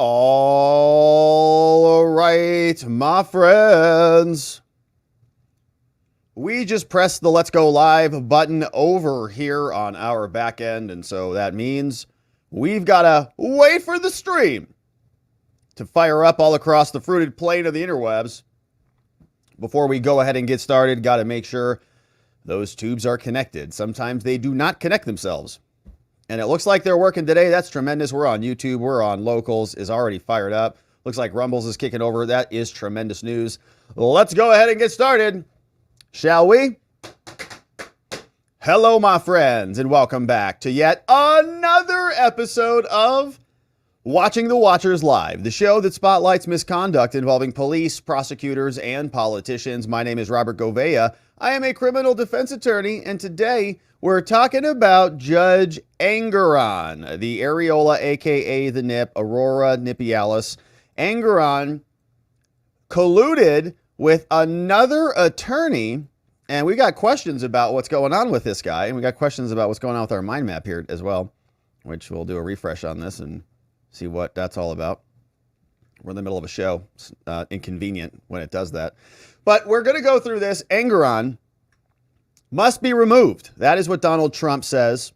All right, my friends. We just pressed the Let's Go Live button over here on our back end, and so that means we've got to wait for the stream to fire up all across the fruited plain of the interwebs. Before we go ahead and get started, got to make sure those tubes are connected. Sometimes they do not connect themselves. And it looks like they're working today. That's tremendous. We're on YouTube. We're on Locals. Is already fired up. Looks like Rumbles is kicking over. That is tremendous news. Let's go ahead and get started. Shall we? Hello, my friends, and welcome back to yet another episode of Watching the Watchers Live, the show that spotlights misconduct involving police, prosecutors, and politicians. My name is Robert Gouveia. I am a criminal defense attorney, and today we're talking about Judge Engoron, the Areola, a.k.a. the Nip, Aurora Nipialis. Engoron colluded with another attorney, and we got questions about what's going on with this guy, and we got questions about what's going on with our mind map here as well, which we'll do a refresh on this and see what that's all about. We're in the middle of a show. It's inconvenient when it does that. But we're going to go through this. Engoron must be removed. That is what Donald Trump says.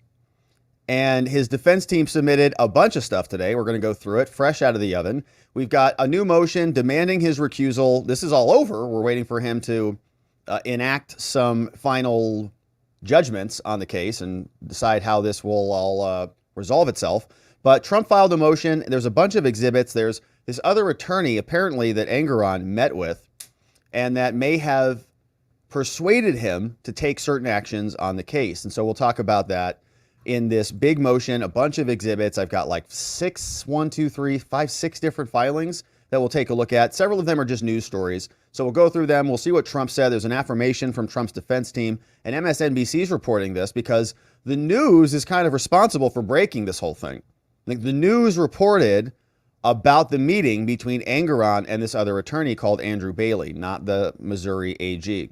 And his defense team submitted a bunch of stuff today. We're going to go through it fresh out of the oven. We've got a new motion demanding his recusal. This is all over. We're waiting for him to enact some final judgments on the case and decide how this will all resolve itself. But Trump filed a motion. There's a bunch of exhibits. There's this other attorney, apparently, that Engoron met with, and that may have persuaded him to take certain actions on the case. And so we'll talk about that in this big motion, a bunch of exhibits. I've got like 6 different filings that we'll take a look at. Several of them are just news stories. So we'll go through them. We'll see what Trump said. There's an affirmation from Trump's defense team, and MSNBC is reporting this because the news is kind of responsible for breaking this whole thing. Like, the news reported about the meeting between Engoron and this other attorney called Andrew Bailey, not the Missouri AG.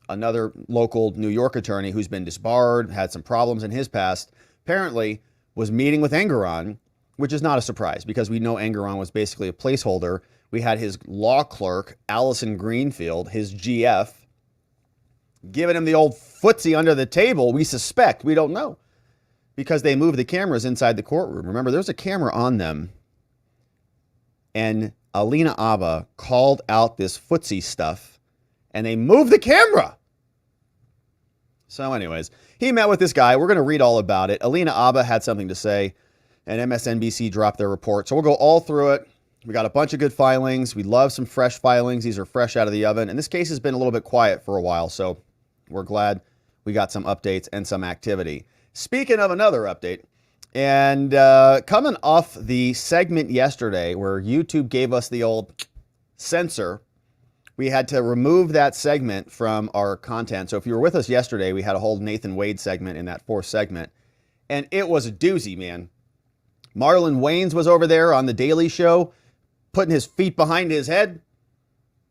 Another local New York attorney who's been disbarred, had some problems in his past, apparently was meeting with Engoron, which is not a surprise because we know Engoron was basically a placeholder. We had his law clerk, Allison Greenfield, his GF, giving him the old footsie under the table. We suspect, we don't know, because they moved the cameras inside the courtroom. Remember, there's a camera on them. And Alina Habba called out this footsie stuff, and they moved the camera. So anyways, he met with this guy. We're going to read all about it. Alina Habba had something to say, and MSNBC dropped their report. So we'll go all through it. We got a bunch of good filings. We love some fresh filings. These are fresh out of the oven. And this case has been a little bit quiet for a while, so we're glad we got some updates and some activity. Speaking of another update, and coming off the segment yesterday where YouTube gave us the old censor, we had to remove that segment from our content. So if you were with us yesterday, we had a whole Nathan Wade segment in that fourth segment, and it was a doozy, man. Marlon Wayans was over there on The Daily Show, putting his feet behind his head,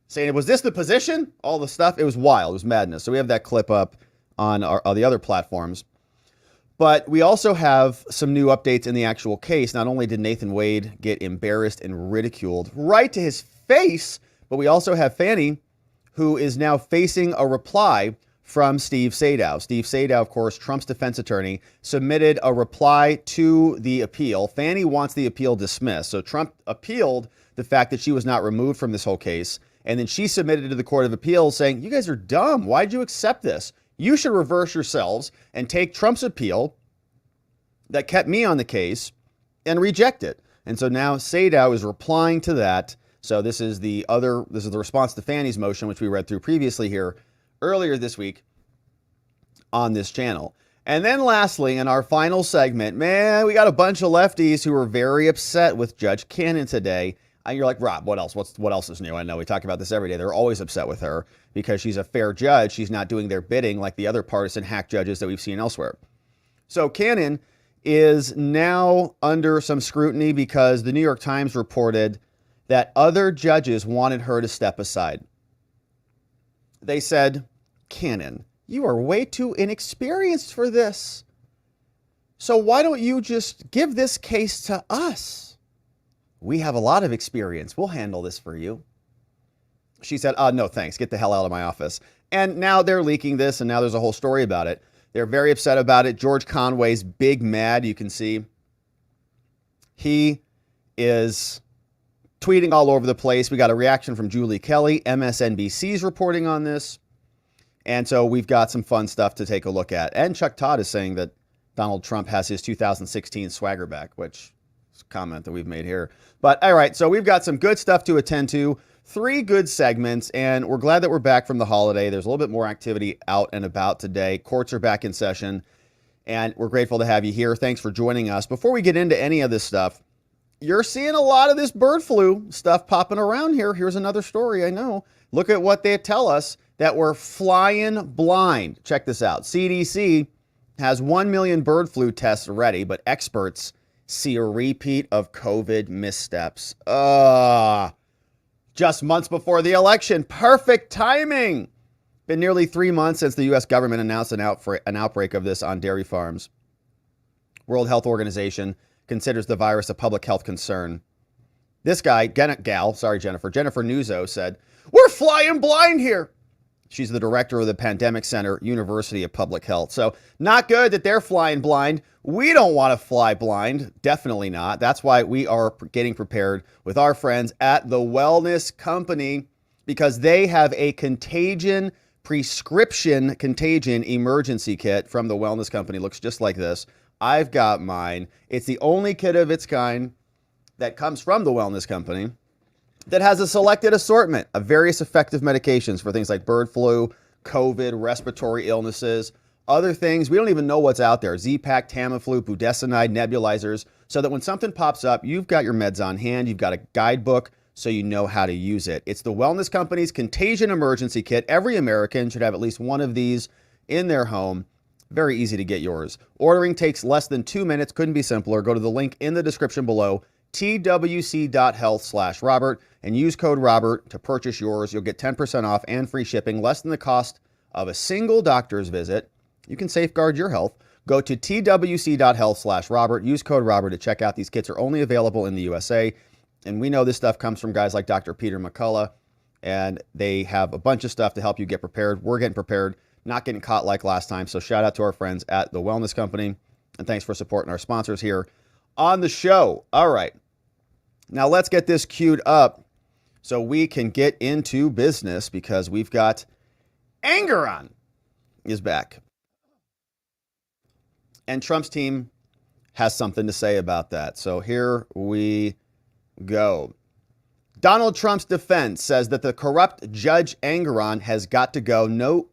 saying, was this the position? All the stuff. It was wild. It was madness. So we have that clip up on the other platforms. But we also have some new updates in the actual case. Not only did Nathan Wade get embarrassed and ridiculed right to his face, but we also have Fani, who is now facing a reply from Steve Sadow. Steve Sadow, of course, Trump's defense attorney, submitted a reply to the appeal. Fani wants the appeal dismissed. So Trump appealed the fact that she was not removed from this whole case. And then she submitted to the Court of Appeals saying, you guys are dumb. Why'd you accept this? You should reverse yourselves and take Trump's appeal that kept me on the case and reject it. And so now Sadow is replying to that. So this is the response to Fani's motion, which we read through previously here earlier this week on this channel. And then lastly, in our final segment, man, we got a bunch of lefties who were very upset with Judge Cannon today. And you're like, Rob, what else? What else is new? I know we talk about this every day. They're always upset with her because she's a fair judge. She's not doing their bidding like the other partisan hack judges that we've seen elsewhere. So Cannon is now under some scrutiny because the New York Times reported that other judges wanted her to step aside. They said, Cannon, you are way too inexperienced for this. So why don't you just give this case to us? We have a lot of experience. We'll handle this for you. She said, no, thanks. Get the hell out of my office. And now they're leaking this, and now there's a whole story about it. They're very upset about it. George Conway's big mad, you can see. He is tweeting all over the place. We got a reaction from Julie Kelly. MSNBC's reporting on this. And so we've got some fun stuff to take a look at. And Chuck Todd is saying that Donald Trump has his 2016 swagger back, which is a comment that we've made here. But all right, so we've got some good stuff to attend to. 3 good segments, and we're glad that we're back from the holiday. There's a little bit more activity out and about today. Courts are back in session, and we're grateful to have you here. Thanks for joining us. Before we get into any of this stuff, you're seeing a lot of this bird flu stuff popping around here. Here's another story, I know. Look at what they tell us, that we're flying blind. Check this out. CDC has 1 million bird flu tests ready, but experts see a repeat of COVID missteps. Just months before the election. Perfect timing. Been nearly 3 months since the U.S. government announced an outbreak of this on dairy farms. World Health Organization considers the virus a public health concern. This guy, Jennifer Nuzzo said, "We're flying blind here." She's the director of the Pandemic Center, University of Public Health. So not good that they're flying blind. We don't want to fly blind. Definitely not. That's why we are getting prepared with our friends at the Wellness Company, because they have a prescription contagion emergency kit from the Wellness Company. Looks just like this. I've got mine. It's the only kit of its kind that comes from the Wellness Company that has a selected assortment of various effective medications for things like bird flu, COVID, respiratory illnesses, other things. We don't even know what's out there. Z-Pak, Tamiflu, budesonide, nebulizers, so that when something pops up, you've got your meds on hand. You've got a guidebook so you know how to use it. It's the Wellness Company's Contagion Emergency Kit. Every American should have at least one of these in their home. Very easy to get yours. Ordering takes less than 2 minutes. Couldn't be simpler. Go to the link in the description below, twc.health/Robert, and use code Robert to purchase yours. You'll get 10% off and free shipping, less than the cost of a single doctor's visit. You can safeguard your health. Go to twc.health/Robert. Use code Robert to check out. These kits are only available in the USA. And we know this stuff comes from guys like Dr. Peter McCullough, and they have a bunch of stuff to help you get prepared. We're getting prepared, not getting caught like last time. So shout out to our friends at the Wellness Company. And thanks for supporting our sponsors here on the show. All right. Now let's get this queued up so we can get into business, because we've got Engoron is back. And Trump's team has something to say about that. So here we go. Donald Trump's defense says that the corrupt Judge Engoron has got to go. No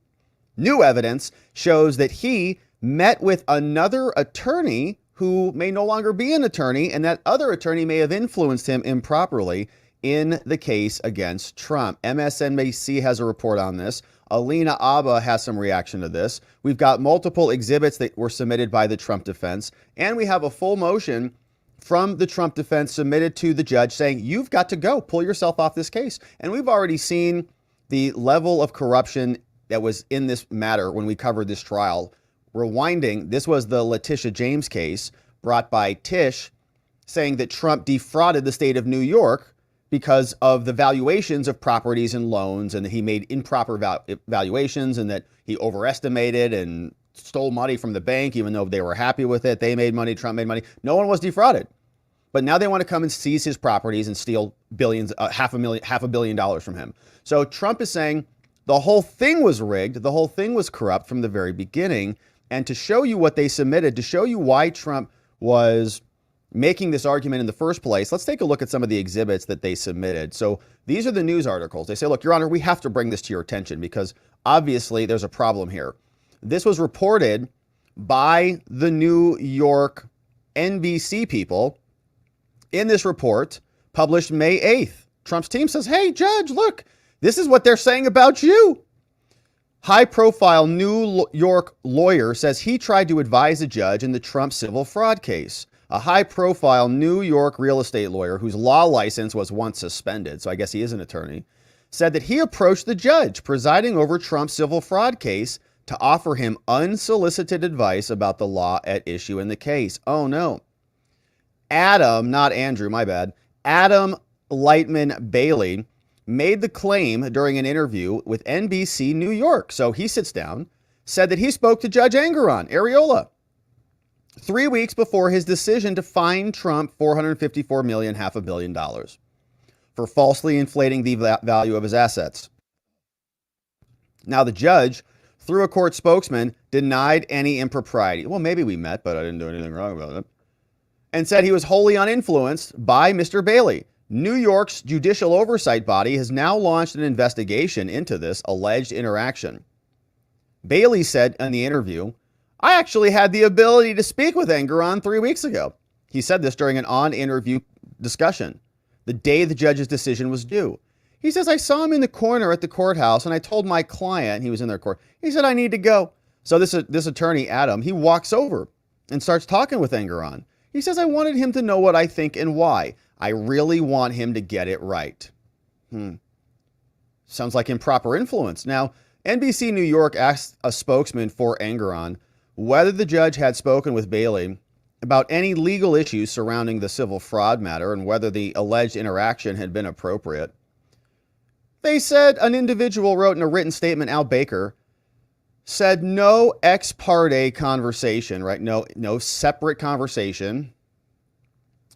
new evidence shows that he met with another attorney who may no longer be an attorney, and that other attorney may have influenced him improperly in the case against Trump. MSNBC has a report on this. Alina Habba has some reaction to this. We've got multiple exhibits that were submitted by the Trump defense, and we have a full motion from the Trump defense submitted to the judge saying, you've got to go, pull yourself off this case. And we've already seen the level of corruption that was in this matter when we covered this trial. Rewinding, this was the Letitia James case brought by Tish, saying that Trump defrauded the state of New York because of the valuations of properties and loans, and that he made improper valuations, and that he overestimated and stole money from the bank, even though they were happy with it. They made money, Trump made money. No one was defrauded. But now they want to come and seize his properties and steal billions, $500 million from him. So Trump is saying the whole thing was rigged. The whole thing was corrupt from the very beginning. And to show you what they submitted, to show you why Trump was making this argument in the first place, let's take a look at some of the exhibits that they submitted. So these are the news articles. They say, look, Your Honor, we have to bring this to your attention because obviously there's a problem here. This was reported by the New York NBC people in this report published May 8th. Trump's team says, hey, Judge, look, this is what they're saying about you. High-profile New York lawyer says he tried to advise a judge in the Trump civil fraud case. A high-profile New York real estate lawyer whose law license was once suspended, so I guess he is an attorney, said that he approached the judge presiding over Trump's civil fraud case to offer him unsolicited advice about the law at issue in the case. Oh, no. Adam, not Andrew, my bad. Adam Lightman Bailey made the claim during an interview with NBC New York. So he sits down, said that he spoke to Judge Engoron, Areola, 3 weeks before his decision to fine Trump $454 million, $500 million, for falsely inflating the value of his assets. Now, the judge, through a court spokesman, denied any impropriety. Well, maybe we met, but I didn't do anything wrong about it. And said he was wholly uninfluenced by Mr. Bailey. New York's judicial oversight body has now launched an investigation into this alleged interaction. Bailey said in the interview, "I actually had the ability to speak with Engoron 3 weeks ago." He said this during an on-interview discussion, the day the judge's decision was due. He says, "I saw him in the corner at the courthouse and I told my client," he was in their court, he said, "I need to go." So this attorney, Adam, he walks over and starts talking with Engoron. He says, "I wanted him to know what I think and why. I really want him to get it right." Sounds like improper influence. Now, NBC New York asked a spokesman for Engoron whether the judge had spoken with Bailey about any legal issues surrounding the civil fraud matter and whether the alleged interaction had been appropriate. They said an individual wrote in a written statement, Al Baker, said no ex parte conversation, right? No separate conversation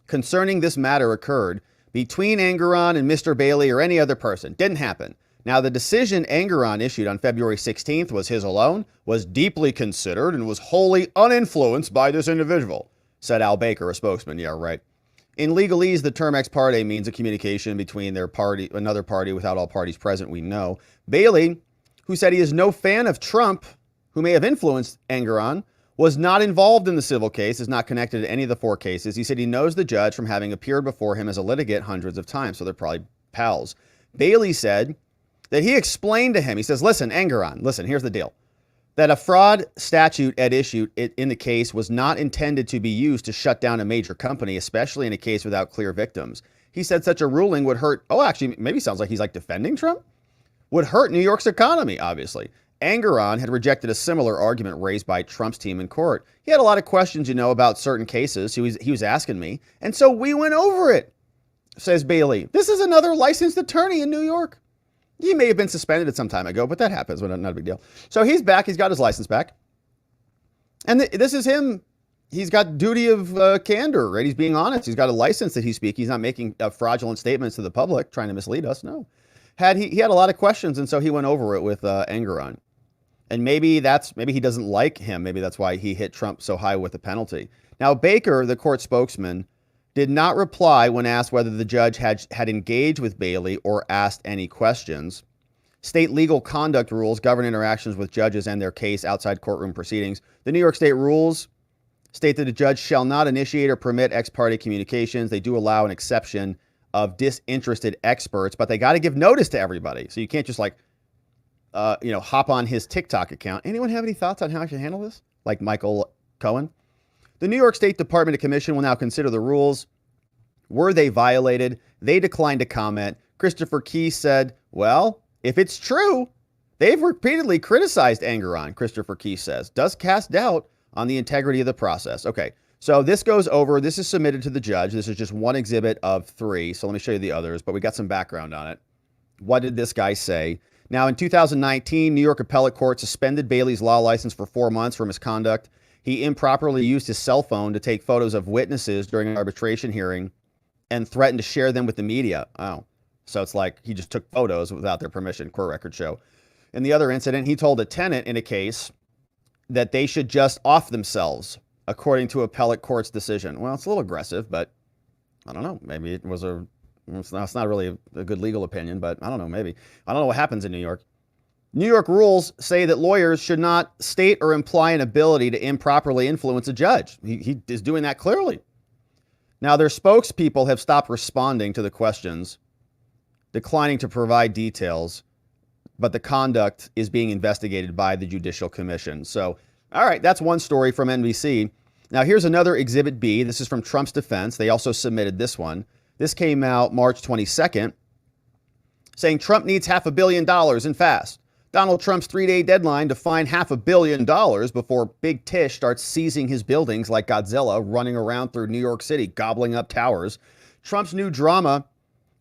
concerning this matter occurred between Engoron and Mr. Bailey or any other person. Didn't happen. Now, the decision Engoron issued on February 16th was his alone, was deeply considered, and was wholly uninfluenced by this individual, said Al Baker, a spokesman. Yeah, right. In legalese, the term ex parte means a communication between another party without all parties present, we know. Bailey, who said he is no fan of Trump, who may have influenced Engoron, was not involved in the civil case, is not connected to any of the 4 cases. He said he knows the judge from having appeared before him as a litigant hundreds of times, so they're probably pals. Bailey said that he explained to him, he says, listen, Engoron, listen, here's the deal, that a fraud statute at issue in the case was not intended to be used to shut down a major company, especially in a case without clear victims. He said such a ruling would hurt, actually, maybe sounds like he's like defending Trump, would hurt New York's economy, obviously. Engoron had rejected a similar argument raised by Trump's team in court. He had a lot of questions, about certain cases. He was asking me, and so we went over it, says Bailey. This is another licensed attorney in New York. He may have been suspended some time ago, but that happens, but not a big deal. So he's back. He's got his license back. And this is him. He's got duty of candor, right? He's being honest. He's got a license that he's speaking. He's not making fraudulent statements to the public, trying to mislead us. No. He had a lot of questions, and so he went over it with Engoron. And maybe he doesn't like him. Maybe that's why he hit Trump so high with the penalty. Now, Baker, the court spokesman, did not reply when asked whether the judge had engaged with Bailey or asked any questions. State legal conduct rules govern interactions with judges and their case outside courtroom proceedings. The New York State rules state that a judge shall not initiate or permit ex parte communications. They do allow an exception of disinterested experts, but they got to give notice to everybody. So you can't just hop on his TikTok account. Anyone have any thoughts on how I should handle this? Like Michael Cohen? The New York State Department of Commission will now consider the rules. Were they violated? They declined to comment. Christopher Key said, well, if it's true, they've repeatedly criticized Engoron, Christopher Key says, does cast doubt on the integrity of the process. Okay, so this goes over. This is submitted to the judge. This is just one exhibit of 3. So let me show you the others, but we got some background on it. What did this guy say? Now, in 2019, New York Appellate Court suspended Bailey's law license for 4 months for misconduct. He improperly used his cell phone to take photos of witnesses during an arbitration hearing and threatened to share them with the media. Oh, so it's like he just took photos without their permission, court records show. In the other incident, he told a tenant in a case that they should just off themselves, according to appellate court's decision. Well, it's a little aggressive, but I don't know. Maybe it's not really a good legal opinion, but I don't know, maybe. I don't know what happens in New York. New York rules say that lawyers should not state or imply an ability to improperly influence a judge. He is doing that clearly. Now, their spokespeople have stopped responding to the questions, declining to provide details, but the conduct is being investigated by the Judicial Commission. So, all right, that's one story from NBC. Now, here's another Exhibit B. This is from Trump's defense. They also submitted this one. This came out March 22nd, saying Trump needs $500 million and fast. Donald Trump's 3-day deadline to find $500 million before Big Tish starts seizing his buildings like Godzilla, running around through New York City, gobbling up towers. Trump's new drama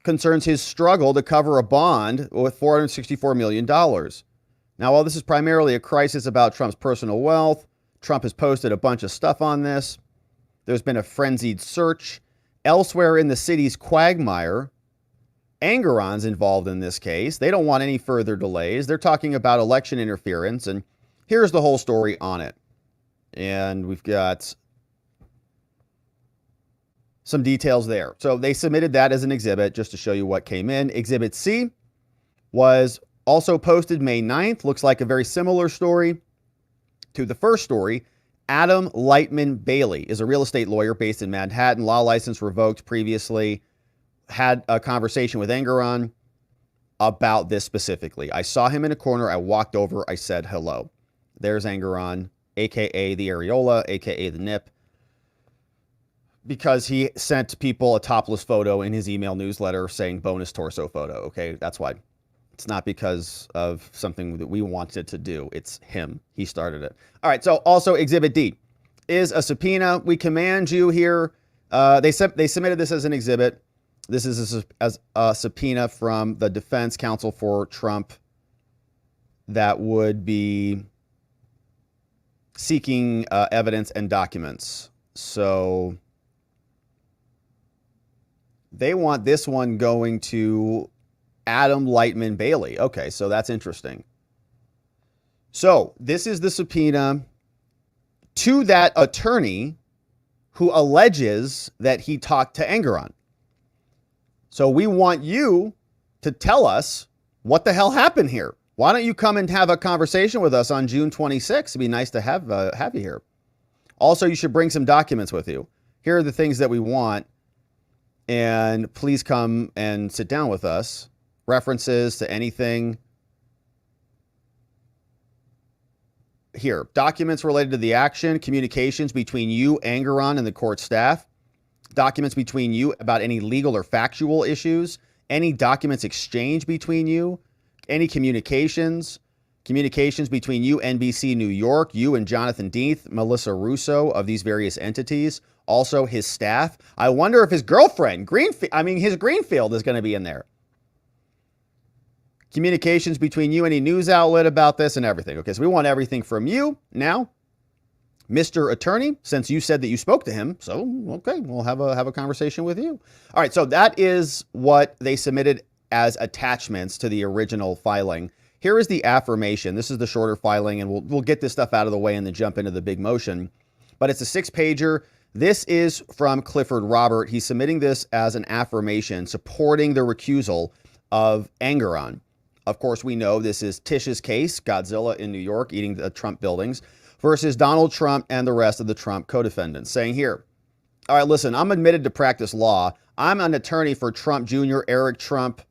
concerns his struggle to cover a bond with $464 million. Now, while this is primarily a crisis about Trump's personal wealth, Trump has posted a bunch of stuff on this. There's been a frenzied search elsewhere in the city's quagmire. Engoron's involved in this case. They don't want any further delays. They're talking about election interference, and here's the whole story on it. And we've got some details there. So they submitted that as an exhibit just to show you what came in. Exhibit C was also posted May 9th. Looks like a very similar story to the first story. Adam Lightman Bailey is a real estate lawyer based in Manhattan, law license revoked previously. Had a conversation with Engoron about this specifically. I saw him in a corner. I walked over. I said hello. There's Engoron, a.k.a. the areola, a.k.a. the nip, because he sent people a topless photo in his email newsletter saying bonus torso photo. Okay, that's why. It's not because of something that we wanted to do. It's him. He started it. All right, so also Exhibit D is a subpoena. We command you here. They submitted this as an exhibit. This is a subpoena from the defense counsel for Trump that would be seeking evidence and documents. So they want this one going to Adam Lightman Bailey. Okay, so that's interesting. So this is the subpoena to that attorney who alleges that he talked to Engoron. So we want you to tell us what the hell happened here. Why don't you come and have a conversation with us on June 26th? It'd be nice to have you here. Also, you should bring some documents with you. Here are the things that we want. And please come and sit down with us. References to anything. Here, documents related to the action, communications between you, Engoron, and the court staff. Documents between you about any legal or factual issues, any documents exchanged between you, any communications between you, NBC New York, you and Jonathan Deeth, Melissa Russo of these various entities, also his staff. I wonder if his girlfriend, his Greenfield is going to be in there. Communications between you, any news outlet about this and everything. Okay, so we want everything from you now. Mr. Attorney, since you said that you spoke to him, so okay, we'll have a conversation with you. All right, so that is what they submitted as attachments to the original filing. Here is the affirmation. This is the shorter filing, and we'll get this stuff out of the way and then jump into the big motion. But it's a 6-pager. This is from Clifford Robert. He's submitting this as an affirmation supporting the recusal of Engoron. Of course, we know this is Tish's case, Godzilla in New York eating the Trump buildings, versus Donald Trump and the rest of the Trump co-defendants, saying here, all right, listen, I'm admitted to practice law. I'm an attorney for Trump Jr., Eric Trump,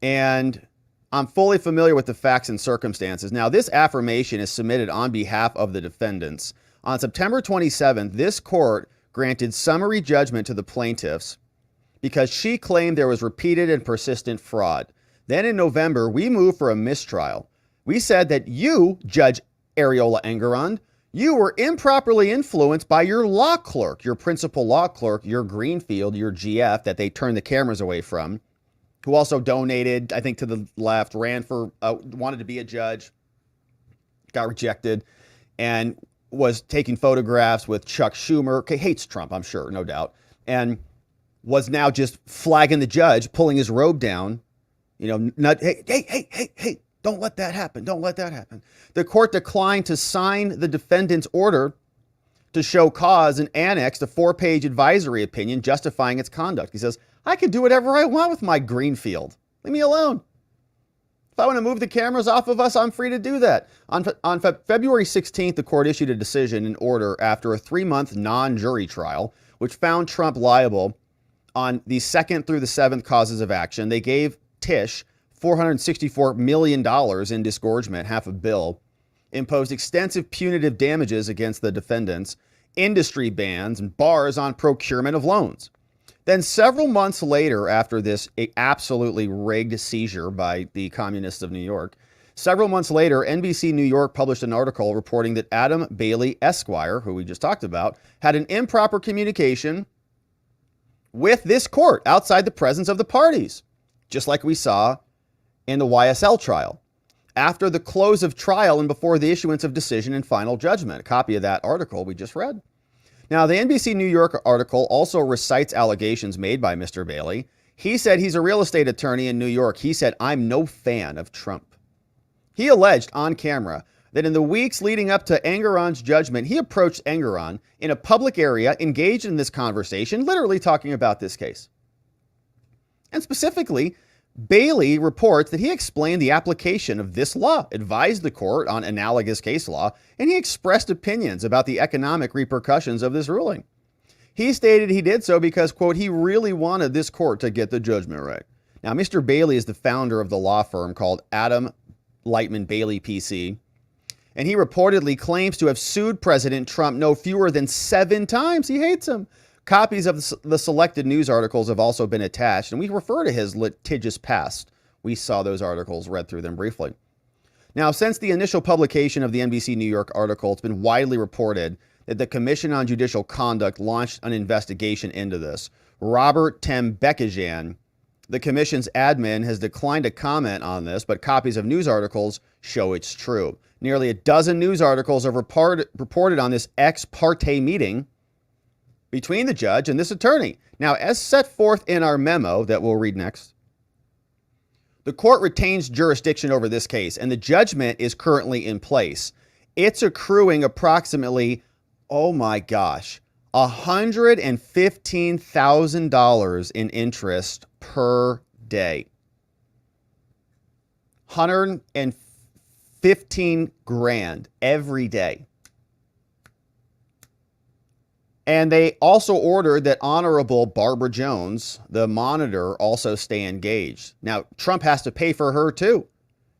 and I'm fully familiar with the facts and circumstances. Now, this affirmation is submitted on behalf of the defendants. On September 27th, this court granted summary judgment to the plaintiffs because she claimed there was repeated and persistent fraud. Then in November, we moved for a mistrial. We said that you, Judge Areola Engoron, you were improperly influenced by your law clerk, your principal law clerk, your Greenfield, your GF that they turned the cameras away from, who also donated, I think, to the left, ran for, wanted to be a judge, got rejected, and was taking photographs with Chuck Schumer. Okay, hates Trump, I'm sure, no doubt, and was now just flagging the judge, pulling his robe down, hey, don't let that happen. Don't let that happen. The court declined to sign the defendant's order to show cause and annexed a 4-page advisory opinion justifying its conduct. He says, I can do whatever I want with my Greenfield. Leave me alone. If I want to move the cameras off of us, I'm free to do that. On February 16th, the court issued a decision in order after a 3-month non-jury trial, which found Trump liable on the 2nd through the 7th causes of action. They gave Tish $464 million in disgorgement, half a bill, imposed extensive punitive damages against the defendants, industry bans, and bars on procurement of loans. Then several months later, after this absolutely rigged seizure by the communists of New York, several months later, NBC New York published an article reporting that Adam Bailey Esquire, who we just talked about, had an improper communication with this court outside the presence of the parties, just like we saw in the YSL trial, after the close of trial and before the issuance of decision and final judgment. A copy of that article we just read. Now, the NBC New York article also recites allegations made by Mr. Bailey. He said he's a real estate attorney in New York. He said, "I'm no fan of Trump." He alleged on camera that in the weeks leading up to Engoron's judgment, he approached Engoron in a public area, engaged in this conversation, literally talking about this case. And specifically, Bailey reports that he explained the application of this law, advised the court on analogous case law, and he expressed opinions about the economic repercussions of this ruling. He stated he did so because, quote, he really wanted this court to get the judgment right. Now, Mr. Bailey is the founder of the law firm called Adam Lightman Bailey PC, and he reportedly claims to have sued President Trump no fewer than 7 times. He hates him. Copies of the selected news articles have also been attached, and we refer to his litigious past. We saw those articles, read through them briefly. Now, since the initial publication of the NBC New York article, it's been widely reported that the Commission on Judicial Conduct launched an investigation into this. Robert Tembekejian, the commission's admin, has declined to comment on this, but copies of news articles show it's true. Nearly a dozen news articles have reported on this ex parte meeting between the judge and this attorney. Now, as set forth in our memo that we'll read next, the court retains jurisdiction over this case, and the judgment is currently in place. It's accruing approximately, oh my gosh, $115,000 in interest per day. 115 grand every day. And they also ordered that Honorable Barbara Jones, the monitor, also stay engaged. Now, Trump has to pay for her too.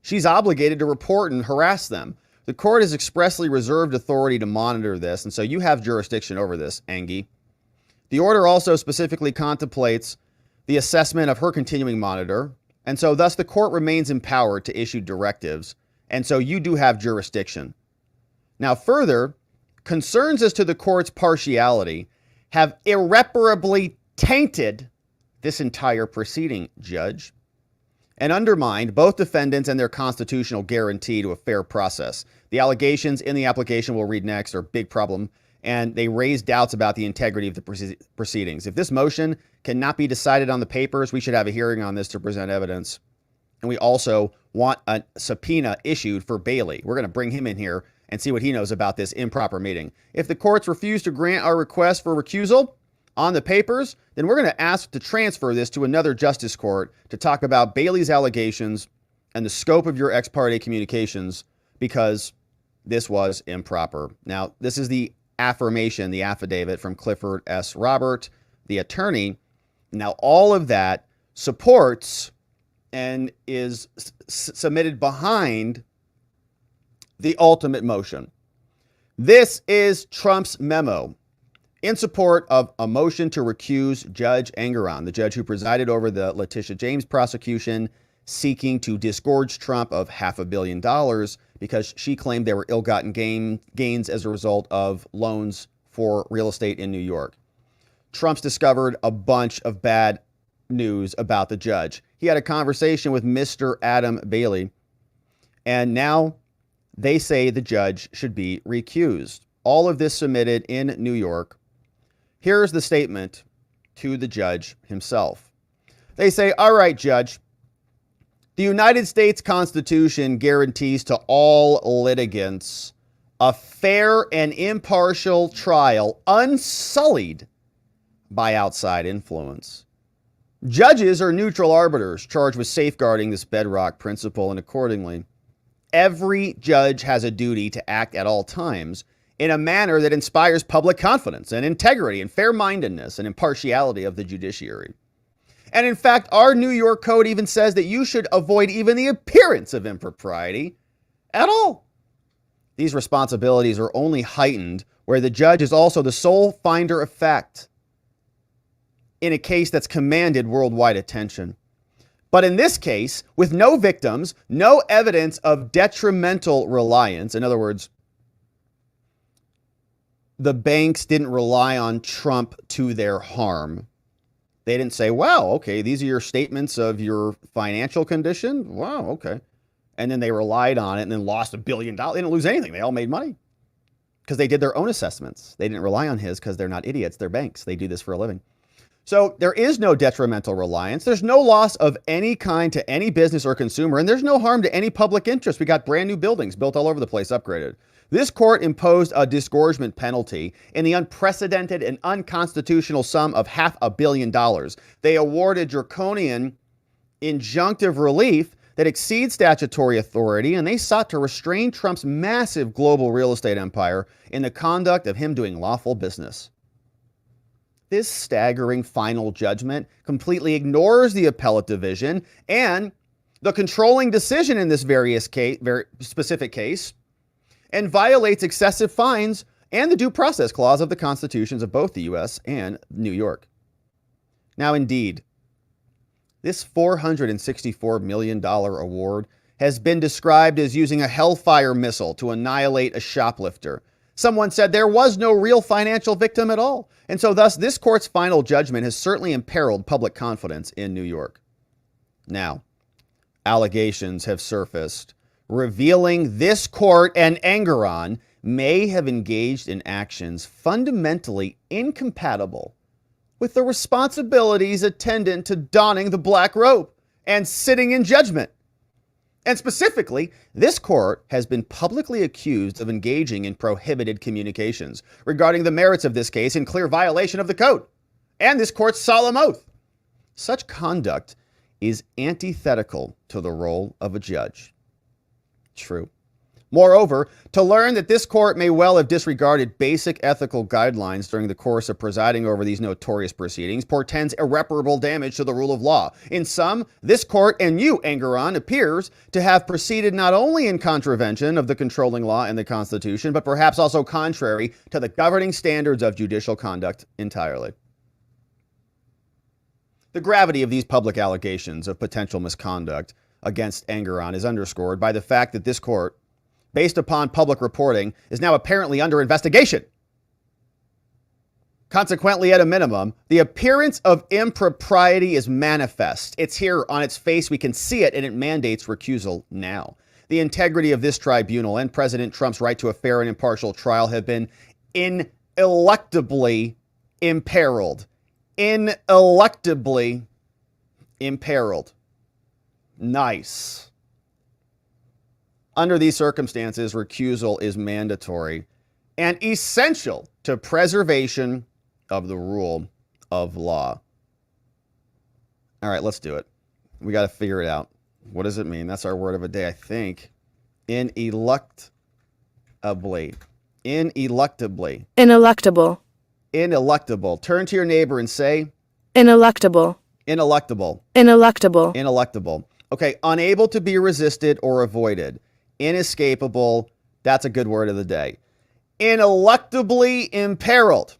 She's obligated to report and harass them. The court has expressly reserved authority to monitor this, and so you have jurisdiction over this, Engie. The order also specifically contemplates the assessment of her continuing monitor, and so thus the court remains empowered to issue directives, and so you do have jurisdiction. Now, further, concerns as to the court's partiality have irreparably tainted this entire proceeding, Judge, and undermined both defendants and their constitutional guarantee to a fair process. The allegations in the application we'll read next are a big problem, and they raise doubts about the integrity of the proceedings. If this motion cannot be decided on the papers, we should have a hearing on this to present evidence. And we also want a subpoena issued for Bailey. We're going to bring him in here and see what he knows about this improper meeting. If the courts refuse to grant our request for recusal on the papers, then we're going to ask to transfer this to another justice court to talk about Bailey's allegations and the scope of your ex parte communications, because this was improper. Now, this is the affirmation, the affidavit from Clifford S. Robert, the attorney. Now, all of that supports and is submitted behind the ultimate motion. This is Trump's memo in support of a motion to recuse Judge Engoron, the judge who presided over the Letitia James prosecution, seeking to disgorge Trump of $500 million because she claimed there were ill-gotten gains as a result of loans for real estate in New York. Trump's discovered a bunch of bad news about the judge. He had a conversation with Mr. Adam Bailey, and now they say the judge should be recused. All of this submitted in New York. Here's the statement to the judge himself. They say, all right, Judge, the United States Constitution guarantees to all litigants a fair and impartial trial unsullied by outside influence. Judges are neutral arbiters charged with safeguarding this bedrock principle, and accordingly, every judge has a duty to act at all times in a manner that inspires public confidence and integrity and fair-mindedness and impartiality of the judiciary. And in fact, our New York code even says that you should avoid even the appearance of impropriety at all. These responsibilities are only heightened where the judge is also the sole finder of fact in a case that's commanded worldwide attention. But in this case, with no victims, no evidence of detrimental reliance, in other words, the banks didn't rely on Trump to their harm, They didn't say, wow, okay, these are your statements of your financial condition. Wow, okay. And then they relied on it and then lost $1 billion. They didn't lose anything. They all made money because they did their own assessments. They didn't rely on his because they're not idiots. They're banks. They do this for a living. So there is no detrimental reliance. There's no loss of any kind to any business or consumer, and there's no harm to any public interest. We got brand new buildings built all over the place, upgraded. This court imposed a disgorgement penalty in the unprecedented and unconstitutional sum of $500 million. They awarded draconian injunctive relief that exceeds statutory authority, and they sought to restrain Trump's massive global real estate empire in the conduct of him doing lawful business. This staggering final judgment completely ignores the appellate division and the controlling decision in this very specific case, and violates excessive fines and the due process clause of the constitutions of both the U.S. and New York. Now, indeed, this $464 million award has been described as using a Hellfire missile to annihilate a shoplifter. Someone said there was no real financial victim at all. And so thus, this court's final judgment has certainly imperiled public confidence in New York. Now, allegations have surfaced revealing this court and Engoron may have engaged in actions fundamentally incompatible with the responsibilities attendant to donning the black robe and sitting in judgment. And specifically, this court has been publicly accused of engaging in prohibited communications regarding the merits of this case in clear violation of the code and this court's solemn oath. Such conduct is antithetical to the role of a judge. True. Moreover, to learn that this court may well have disregarded basic ethical guidelines during the course of presiding over these notorious proceedings portends irreparable damage to the rule of law. In sum, this court and you, Engoron, appears to have proceeded not only in contravention of the controlling law and the Constitution, but perhaps also contrary to the governing standards of judicial conduct entirely. The gravity of these public allegations of potential misconduct against Engoron is underscored by the fact that this court, based upon public reporting, is now apparently under investigation. Consequently, at a minimum, the appearance of impropriety is manifest. It's here on its face. We can see it, and it mandates recusal now. The integrity of this tribunal and President Trump's right to a fair and impartial trial have been ineluctably imperiled. Ineluctably imperiled. Nice. Under these circumstances, recusal is mandatory and essential to preservation of the rule of law. All right, let's do it. We got to figure it out. What does it mean? That's our word of the day, I think. Ineluctably. Ineluctably. Ineluctable. Ineluctable. Turn to your neighbor and say, Ineluctable. Ineluctable. Ineluctable. Ineluctable. Okay, unable to be resisted or avoided. Inescapable. That's a good word of the day. Ineluctably imperiled.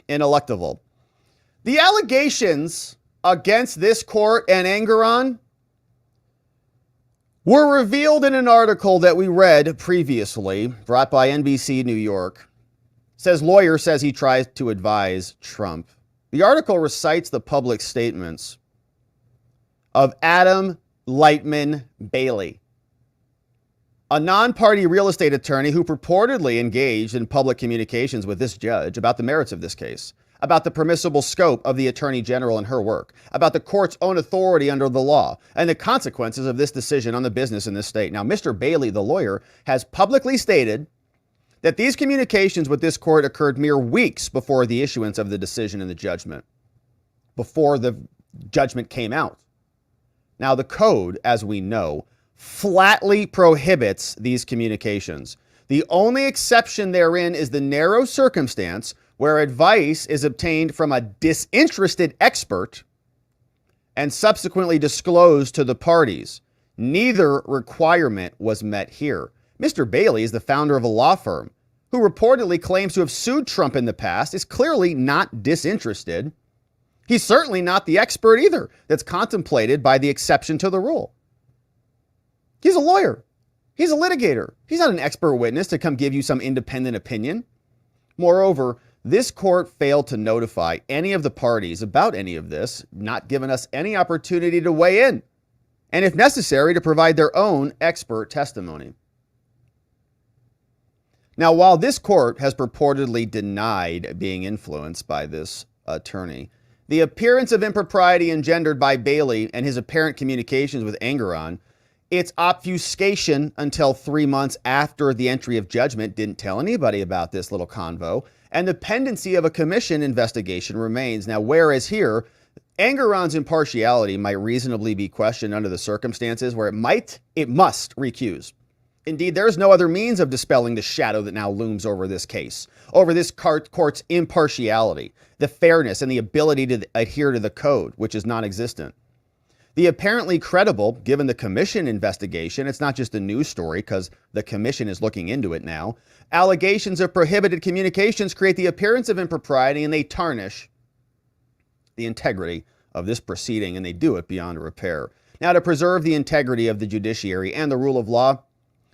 Ineluctable. The allegations against this court and Engoron were revealed in an article that we read previously, brought by NBC New York. Lawyer says he tries to advise Trump. The article recites the public statements of Adam Lightman Bailey, a non-party real estate attorney who purportedly engaged in public communications with this judge about the merits of this case, about the permissible scope of the attorney general and her work, about the court's own authority under the law, and the consequences of this decision on the business in this state. Now, Mr. Bailey, the lawyer, has publicly stated that these communications with this court occurred mere weeks before the issuance of the decision and the judgment, before the judgment came out. Now, the code, as we know, flatly prohibits these communications. The only exception therein is the narrow circumstance where advice is obtained from a disinterested expert and subsequently disclosed to the parties. Neither requirement was met here. Mr. Bailey is the founder of a law firm who reportedly claims to have sued Trump in the past, is clearly not disinterested. He's certainly not the expert either that's contemplated by the exception to the rule. He's a lawyer. He's a litigator. He's not an expert witness to come give you some independent opinion. Moreover, This court failed to notify any of the parties about any of this, not giving us any opportunity to weigh in, and if necessary, to provide their own expert testimony. Now, while this court has purportedly denied being influenced by this attorney, the appearance of impropriety engendered by Bailey and his apparent communications with Engoron, its obfuscation until 3 months after the entry of judgment, didn't tell anybody about this little convo, and the pendency of a commission investigation remains. Now, whereas here, Engoron's impartiality might reasonably be questioned under the circumstances where it must recuse. Indeed, there is no other means of dispelling the shadow that now looms over this case, over this court's impartiality, the fairness, and the ability to adhere to the code, which is non-existent. The apparently credible, given the commission investigation, it's not just a news story because the commission is looking into it now, allegations of prohibited communications create the appearance of impropriety and they tarnish the integrity of this proceeding, and they do it beyond repair. Now, to preserve the integrity of the judiciary and the rule of law,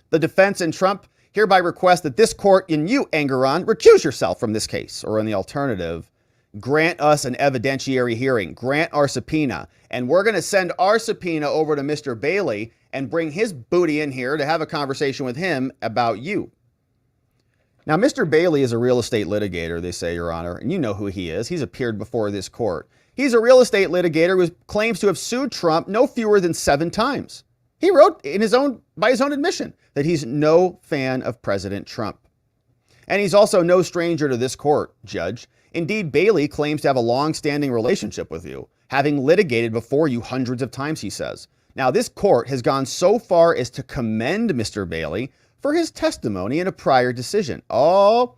the defense and Trump hereby request that this court and you, Engoron, recuse yourself from this case, or in the alternative, grant us an evidentiary hearing, grant our subpoena, and we're going to send our subpoena over to Mr. Bailey and bring his booty in here to have a conversation with him about you. Now, Mr. Bailey is a real estate litigator, they say, Your Honor, and you know who he is. He's appeared before this court. He's a real estate litigator who claims to have sued Trump no fewer than 7 times. He wrote by his own admission that he's no fan of President Trump. And he's also no stranger to this court, Judge. Indeed, Bailey claims to have a long-standing relationship with you, having litigated before you hundreds of times, he says. Now, this court has gone so far as to commend Mr. Bailey for his testimony in a prior decision. Oh,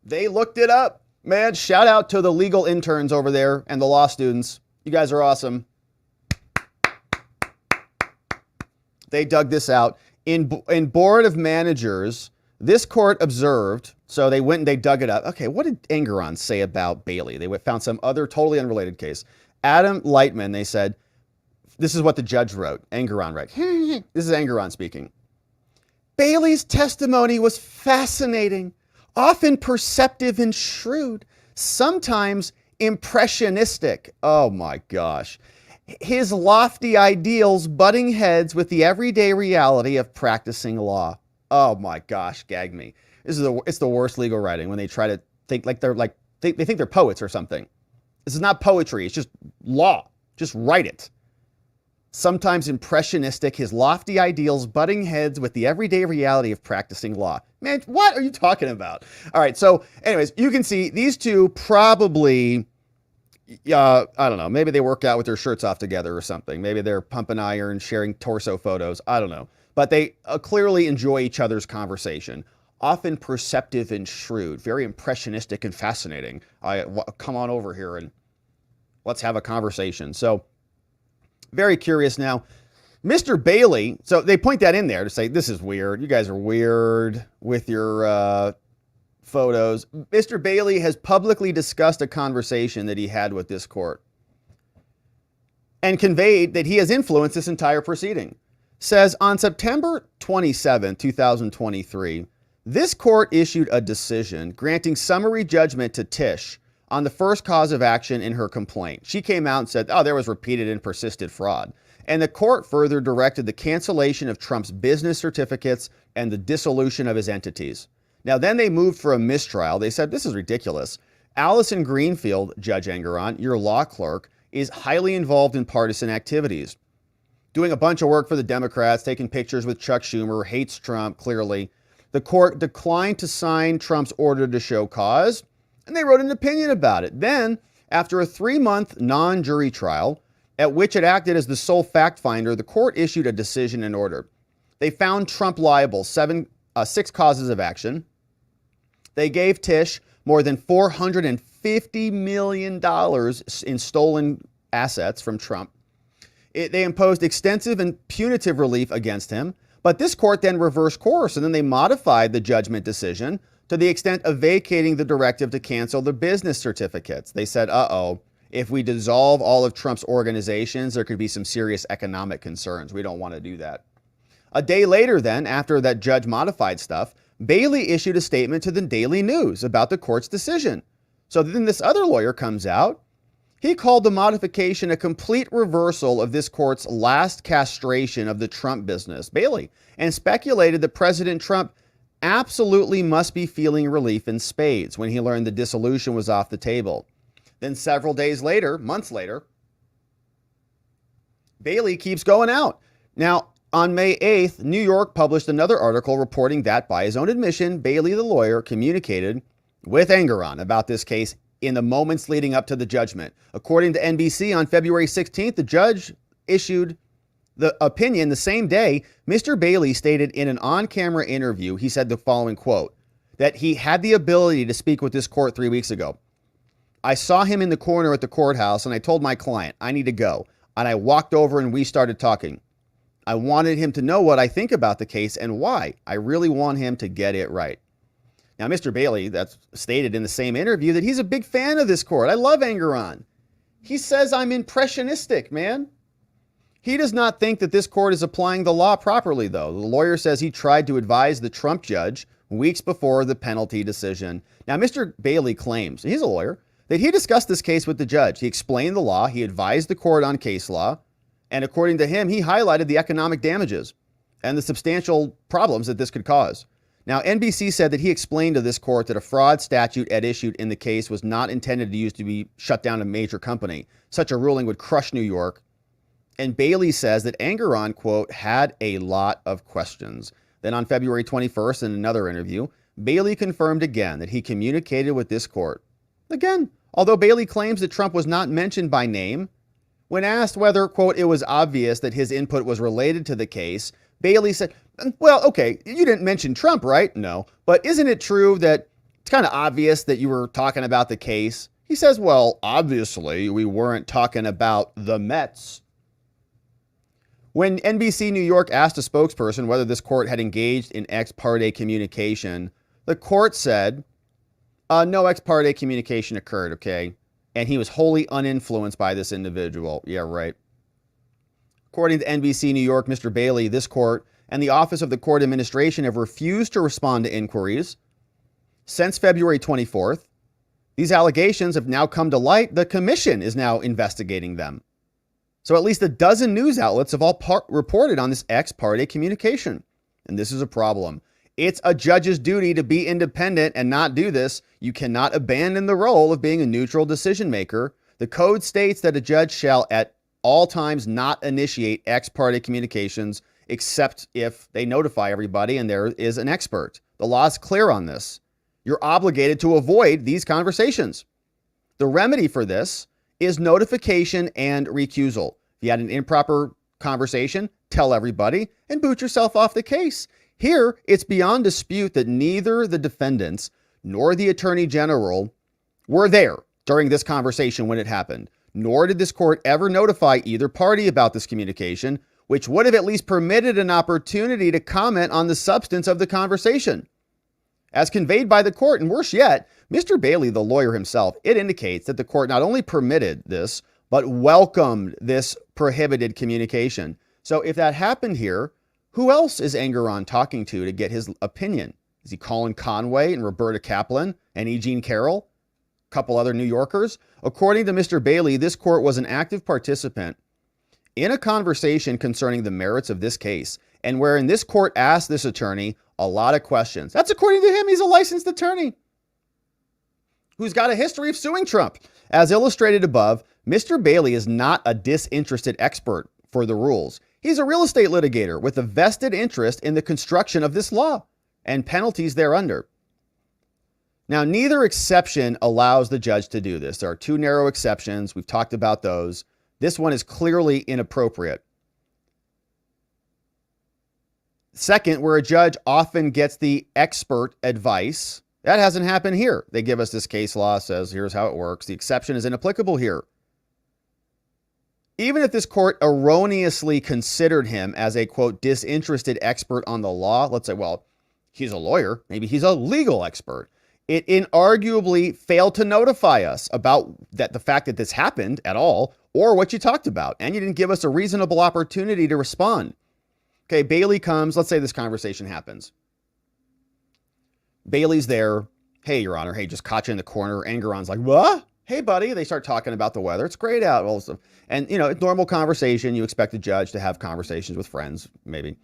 they looked it up. Man, shout out to the legal interns over there and the law students. You guys are awesome. They dug this out. In Board of Managers, this court observed, so they went and they dug it up. Okay, what did Engoron say about Bailey? They found some other totally unrelated case. Adam Lightman, they said, this is what the judge wrote. Engoron wrote. This is Engoron speaking. Bailey's testimony was fascinating, often perceptive and shrewd, sometimes impressionistic. Oh my gosh. His lofty ideals butting heads with the everyday reality of practicing law. Oh my gosh, gag me. It's the worst legal writing when they try to think like they think they're poets or something. This is not poetry, it's just law. Just write it. Sometimes impressionistic, his lofty ideals butting heads with the everyday reality of practicing law. Man, what are you talking about? All right, so anyways, you can see these two probably, I don't know, maybe they work out with their shirts off together or something. Maybe they're pumping iron, sharing torso photos. I don't know. But they clearly enjoy each other's conversation. Often perceptive and shrewd, very impressionistic and fascinating. Come on over here and let's have a conversation. So very curious now. Mr. Bailey, so they point that in there to say, this is weird. You guys are weird with your photos. Mr. Bailey has publicly discussed a conversation that he had with this court and conveyed that he has influenced this entire proceeding. Says on September 27, 2023, this court issued a decision granting summary judgment to Tish on the first cause of action in her complaint. She came out and said, there was repeated and persisted fraud. And the court further directed the cancellation of Trump's business certificates and the dissolution of his entities. Now, then they moved for a mistrial. They said, this is ridiculous. Allison Greenfield, Judge Engoron, your law clerk, is highly involved in partisan activities, doing a bunch of work for the Democrats, taking pictures with Chuck Schumer, hates Trump, clearly. The court declined to sign Trump's order to show cause, and they wrote an opinion about it. Then, after a 3-month non-jury trial, at which it acted as the sole fact finder, the court issued a decision and order. They found Trump liable, 6 causes of action. They gave Tish more than $450 million in stolen assets from Trump. They imposed extensive and punitive relief against him, but this court then reversed course, and then they modified the judgment decision to the extent of vacating the directive to cancel the business certificates. They said, if we dissolve all of Trump's organizations, there could be some serious economic concerns. We don't want to do that. A day later then, after that judge modified stuff, Bailey issued a statement to the Daily News about the court's decision. So then this other lawyer comes out. He called the modification a complete reversal of this court's last castration of the Trump business, Bailey, and speculated that President Trump absolutely must be feeling relief in spades when he learned the dissolution was off the table. Then several days later, months later, Bailey keeps going out. Now, on May 8th, New York published another article reporting that, by his own admission, Bailey, the lawyer, communicated with Engoron about this case in the moments leading up to the judgment. According to NBC, on February 16th, the judge issued the opinion the same day. Mr. Bailey stated in an on-camera interview, he said the following quote, that he had the ability to speak with this court 3 weeks ago. I saw him in the corner at the courthouse and I told my client, I need to go. And I walked over and we started talking. I wanted him to know what I think about the case and why. I really want him to get it right. Now, Mr. Bailey, that's stated in the same interview that he's a big fan of this court. I love Engoron. He says I'm impressionistic, man. He does not think that this court is applying the law properly, though. The lawyer says he tried to advise the Trump judge weeks before the penalty decision. Now, Mr. Bailey claims, he's a lawyer, that he discussed this case with the judge. He explained the law. He advised the court on case law. And according to him, he highlighted the economic damages and the substantial problems that this could cause. Now, NBC said that he explained to this court that a fraud statute at issue in the case was not intended to use to be shut down a major company. Such a ruling would crush New York. And Bailey says that Engoron, quote, had a lot of questions. Then on February 21st, in another interview, Bailey confirmed again that he communicated with this court. Again, although Bailey claims that Trump was not mentioned by name, when asked whether, quote, it was obvious that his input was related to the case, Bailey said, well, okay, you didn't mention Trump, right? No. But isn't it true that it's kind of obvious that you were talking about the case? He says, well, obviously, we weren't talking about the Mets. When NBC New York asked a spokesperson whether this court had engaged in ex parte communication, the court said, no ex parte communication occurred, okay? And he was wholly uninfluenced by this individual. Yeah, right. According to NBC New York, Mr. Bailey, this court and the Office of the Court Administration have refused to respond to inquiries. Since February 24th, these allegations have now come to light. The commission is now investigating them. So at least a dozen news outlets have all reported on this ex parte communication. And this is a problem. It's a judge's duty to be independent and not do this. You cannot abandon the role of being a neutral decision maker. The code states that a judge shall at all times not initiate ex parte communications except if they notify everybody and there is an expert. The law is clear on this. You're obligated to avoid these conversations. The remedy for this is notification and recusal. If you had an improper conversation, tell everybody and boot yourself off the case. Here, it's beyond dispute that neither the defendants nor the attorney general were there during this conversation when it happened, nor did this court ever notify either party about this communication, which would have at least permitted an opportunity to comment on the substance of the conversation. As conveyed by the court, and worse yet, Mr. Bailey, the lawyer himself, it indicates that the court not only permitted this, but welcomed this prohibited communication. So if that happened here, who else is Engoron talking to get his opinion? Is he calling Conway and Roberta Kaplan and E. Jean Carroll? A couple other New Yorkers? According to Mr. Bailey, this court was an active participant in a conversation concerning the merits of this case, and wherein this court asked this attorney a lot of questions. That's according to him. He's a licensed attorney who's got a history of suing Trump. As illustrated above, Mr. Bailey is not a disinterested expert for the rules. He's a real estate litigator with a vested interest in the construction of this law and penalties thereunder. Now, neither exception allows the judge to do this. There are two narrow exceptions. We've talked about those. This one is clearly inappropriate. Second, where a judge often gets the expert advice, that hasn't happened here. They give us this case law, says here's how it works. The exception is inapplicable here. Even if this court erroneously considered him as a, quote, disinterested expert on the law, let's say, well, he's a lawyer, maybe he's a legal expert. It inarguably failed to notify us about the fact that this happened at all, or what you talked about, and you didn't give us a reasonable opportunity to respond. Okay, Bailey comes, let's say this conversation happens. Bailey's there, hey, Your Honor, hey, just caught you in the corner. Engoron's like, what? Hey, buddy. They start talking about the weather. It's great out. Also. And, you know, it's normal conversation. You expect a judge to have conversations with friends, maybe.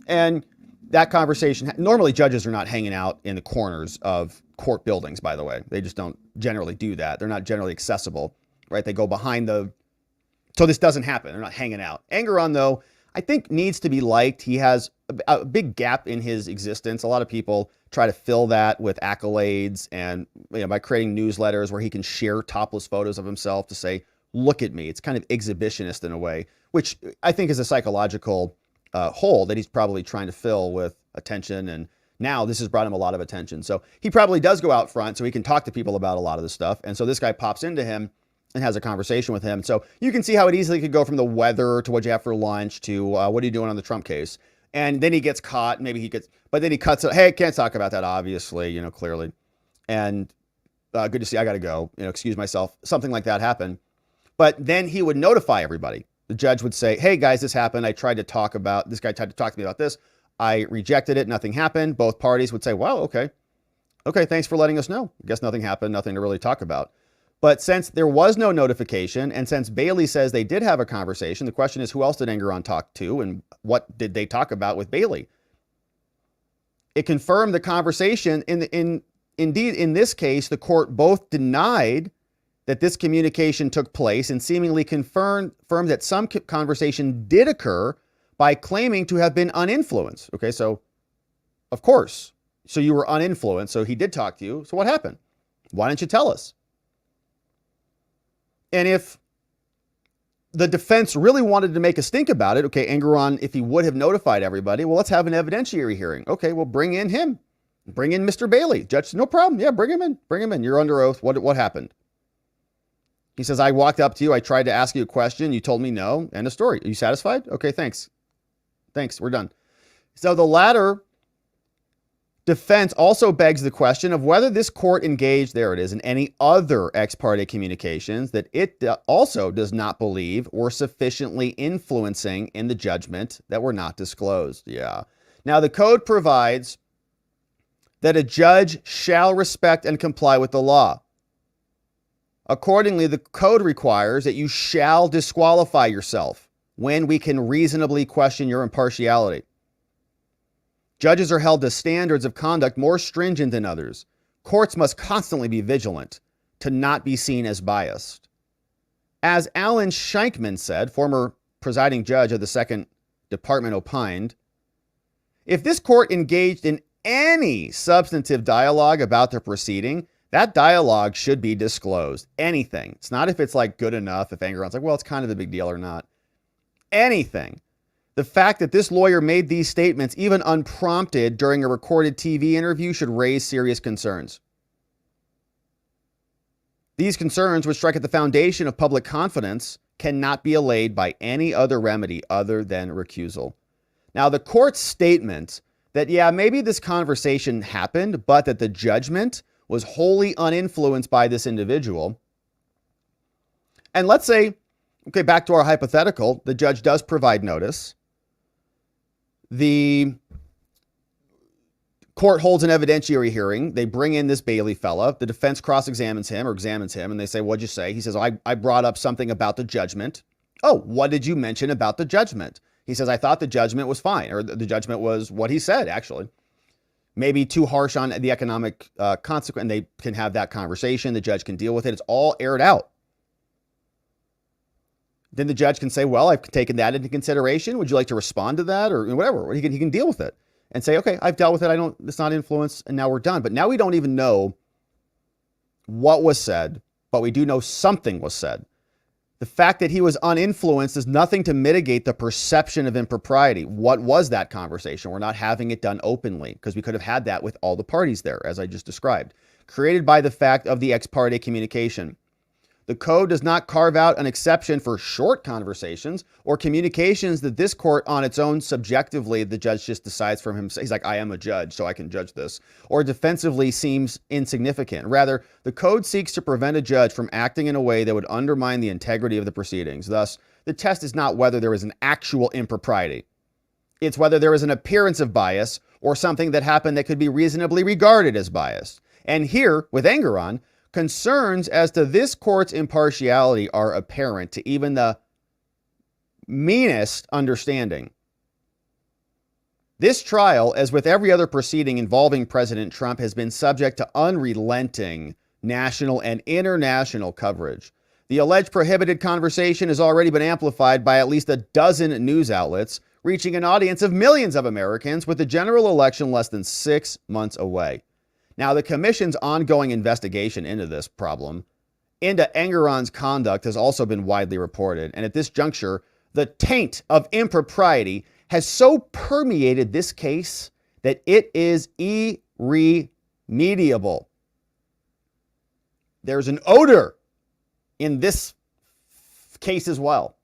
And that conversation, normally judges are not hanging out in the corners of court buildings, by the way. They just don't generally do that. They're not generally accessible, right? They go behind so this doesn't happen. They're not hanging out. Engoron, though, I think needs to be liked. He has a big gap in his existence. A lot of people try to fill that with accolades and, you know, by creating newsletters where he can share topless photos of himself to say, look at me. It's kind of exhibitionist in a way, which I think is a psychological hole that he's probably trying to fill with attention. And now this has brought him a lot of attention. So he probably does go out front so he can talk to people about a lot of this stuff. And so this guy pops into him and has a conversation with him. So you can see how it easily could go from the weather to what you have for lunch to what are you doing on the Trump case? And then he gets caught. But then he cuts it. Hey, can't talk about that, obviously, you know, clearly. And good to see, I got to go, you know, excuse myself. Something like that happened. But then he would notify everybody. The judge would say, hey, guys, this happened. This guy tried to talk to me about this. I rejected it. Nothing happened. Both parties would say, well, okay. Okay, thanks for letting us know. I guess nothing happened. Nothing to really talk about. But since there was no notification, and since Bailey says they did have a conversation, the question is, who else did Engoron talk to, and what did they talk about with Bailey? It confirmed the conversation. Indeed, in this case, the court both denied that this communication took place and seemingly confirmed that some conversation did occur by claiming to have been uninfluenced. Okay, so of course. So you were uninfluenced, so he did talk to you. So what happened? Why didn't you tell us? And if the defense really wanted to make a stink about it, okay, Engoron, if he would have notified everybody, well, let's have an evidentiary hearing. Okay, well, bring in him. Bring in Mr. Bailey. Judge said, no problem. Yeah, bring him in. Bring him in. You're under oath. What happened? He says, I walked up to you. I tried to ask you a question. You told me no. End of story. Are you satisfied? Okay, thanks. Thanks. We're done. So the latter defense also begs the question of whether this court engaged, there it is, in any other ex parte communications that it also does not believe were sufficiently influencing in the judgment that were not disclosed. Yeah. Now, the code provides that a judge shall respect and comply with the law. Accordingly, the code requires that you shall disqualify yourself when we can reasonably question your impartiality. Judges are held to standards of conduct more stringent than others. Courts must constantly be vigilant to not be seen as biased. As Alan Shankman said, former presiding judge of the Second Department, opined, if this court engaged in any substantive dialogue about the proceeding, that dialogue should be disclosed. Anything. It's not if it's like good enough, if Engoron's like, well, it's kind of a big deal or not. Anything. The fact that this lawyer made these statements, even unprompted during a recorded TV interview, should raise serious concerns. These concerns, which strike at the foundation of public confidence, cannot be allayed by any other remedy other than recusal. Now, the court's statement that, yeah, maybe this conversation happened, but that the judgment was wholly uninfluenced by this individual. And let's say, okay, back to our hypothetical, the judge does provide notice. The court holds an evidentiary hearing. They bring in this Bailey fella. The defense cross-examines him or examines him, and they say, what'd you say? He says, I brought up something about the judgment. Oh, what did you mention about the judgment? He says, I thought the judgment was fine, or the judgment was what he said, actually. Maybe too harsh on the economic consequence. They can have that conversation. The judge can deal with it. It's all aired out. Then the judge can say, well, I've taken that into consideration. Would you like to respond to that or whatever? He can deal with it and say, okay, I've dealt with it. It's not influence, and now we're done. But now we don't even know what was said, but we do know something was said. The fact that he was uninfluenced is nothing to mitigate the perception of impropriety. What was that conversation? We're not having it done openly because we could have had that with all the parties there, as I just described, created by the fact of the ex parte communication. The code does not carve out an exception for short conversations or communications that this court on its own subjectively, the judge just decides from himself. He's like, I am a judge, so I can judge this, or defensively seems insignificant. Rather, the code seeks to prevent a judge from acting in a way that would undermine the integrity of the proceedings. Thus, the test is not whether there is an actual impropriety. It's whether there is an appearance of bias or something that happened that could be reasonably regarded as biased. And here, with Engoron, concerns as to this court's impartiality are apparent to even the meanest understanding. This trial, as with every other proceeding involving President Trump, has been subject to unrelenting national and international coverage. The alleged prohibited conversation has already been amplified by at least a dozen news outlets, reaching an audience of millions of Americans with the general election less than 6 months away. Now, the commission's ongoing investigation into this problem, into Engoron's conduct, has also been widely reported. And at this juncture, the taint of impropriety has so permeated this case that it is irremediable. There's an odor in this case as well.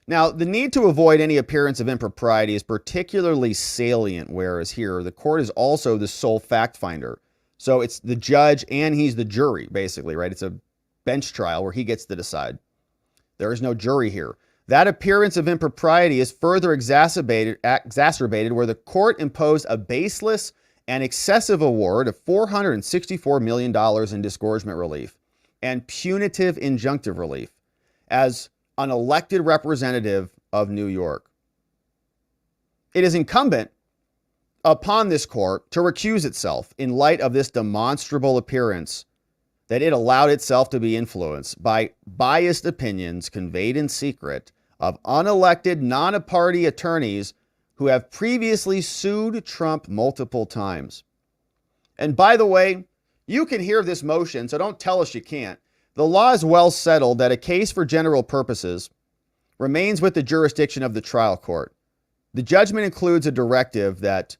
Now, the need to avoid any appearance of impropriety is particularly salient, whereas here, the court is also the sole fact finder. So it's the judge and he's the jury, basically, right? It's a bench trial where he gets to decide. There is no jury here. That appearance of impropriety is further exacerbated where the court imposed a baseless and excessive award of $464 million in disgorgement relief and punitive injunctive relief as an elected representative of New York. It is incumbent upon this court to recuse itself in light of this demonstrable appearance that it allowed itself to be influenced by biased opinions conveyed in secret of unelected, non-party attorneys who have previously sued Trump multiple times. And by the way, you can hear this motion, so don't tell us you can't. The law is well settled that a case for general purposes remains with the jurisdiction of the trial court. The judgment includes a directive that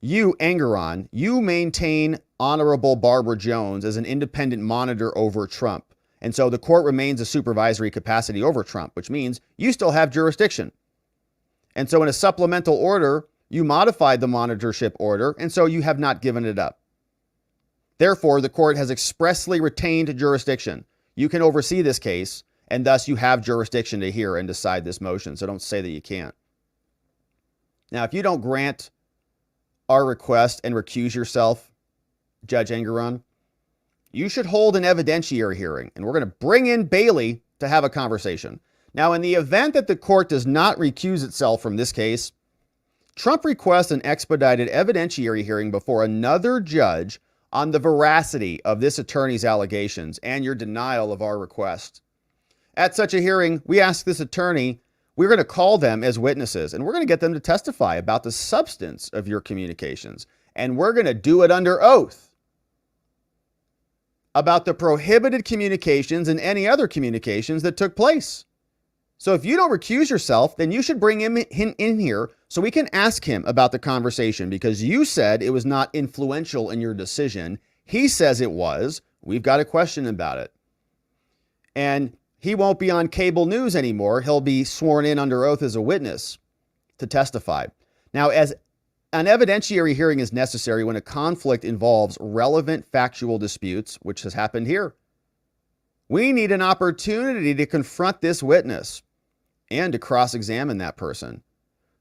you, Engoron, you maintain Honorable Barbara Jones as an independent monitor over Trump. And so the court remains a supervisory capacity over Trump, which means you still have jurisdiction. And so in a supplemental order, you modified the monitorship order, and so you have not given it up. Therefore, the court has expressly retained jurisdiction. You can oversee this case, and thus you have jurisdiction to hear and decide this motion. So don't say that you can't. Now, if you don't grant our request and recuse yourself, Judge Engoron, you should hold an evidentiary hearing, and we're going to bring in Bailey to have a conversation. Now, in the event that the court does not recuse itself from this case, Trump requests an expedited evidentiary hearing before another judge on the veracity of this attorney's allegations and your denial of our request. At such a hearing, we ask this attorney, we're going to call them as witnesses, and we're going to get them to testify about the substance of your communications. And we're going to do it under oath about the prohibited communications and any other communications that took place. So if you don't recuse yourself, then you should bring him in here so we can ask him about the conversation, because you said it was not influential in your decision. He says it was. We've got a question about it. And he won't be on cable news anymore. He'll be sworn in under oath as a witness to testify. Now, as an evidentiary hearing is necessary when a conflict involves relevant factual disputes, which has happened here. We need an opportunity to confront this witness and to cross-examine that person.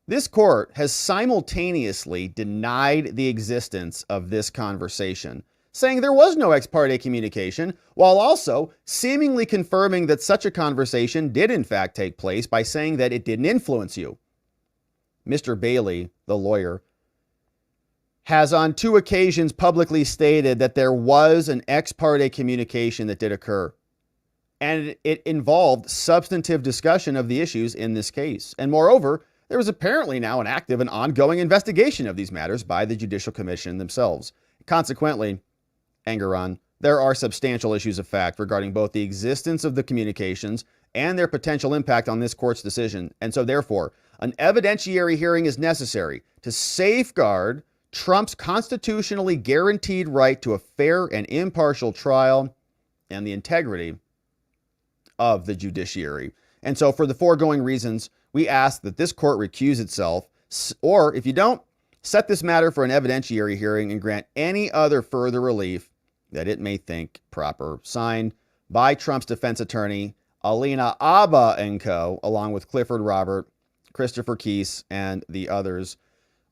This court has simultaneously denied the existence of this conversation, saying there was no ex parte communication, while also seemingly confirming that such a conversation did in fact take place by saying that it didn't influence you. Mr. Bailey, the lawyer, has on 2 occasions publicly stated that there was an ex parte communication that did occur. And it involved substantive discussion of the issues in this case. And moreover, there is apparently now an active and ongoing investigation of these matters by the Judicial Commission themselves. Consequently, Engoron, there are substantial issues of fact regarding both the existence of the communications and their potential impact on this court's decision. And so therefore, an evidentiary hearing is necessary to safeguard Trump's constitutionally guaranteed right to a fair and impartial trial and the integrity of the judiciary. And so for the foregoing reasons, we ask that this court recuse itself, or if you don't, set this matter for an evidentiary hearing and grant any other further relief that it may think proper. Signed by Trump's defense attorney, Alina Habba and co., along with Clifford Robert, Christopher Keese, and the others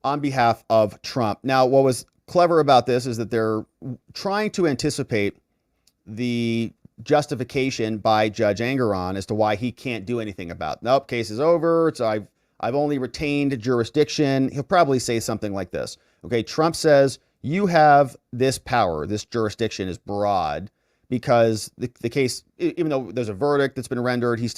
on behalf of Trump. Now, what was clever about this is that they're trying to anticipate the justification by Judge Engoron as to why he can't do anything about it. Nope, case is over. So I've only retained jurisdiction. He'll probably say something like this. Okay, Trump says you have this power. This jurisdiction is broad because the case, even though there's a verdict that's been rendered, he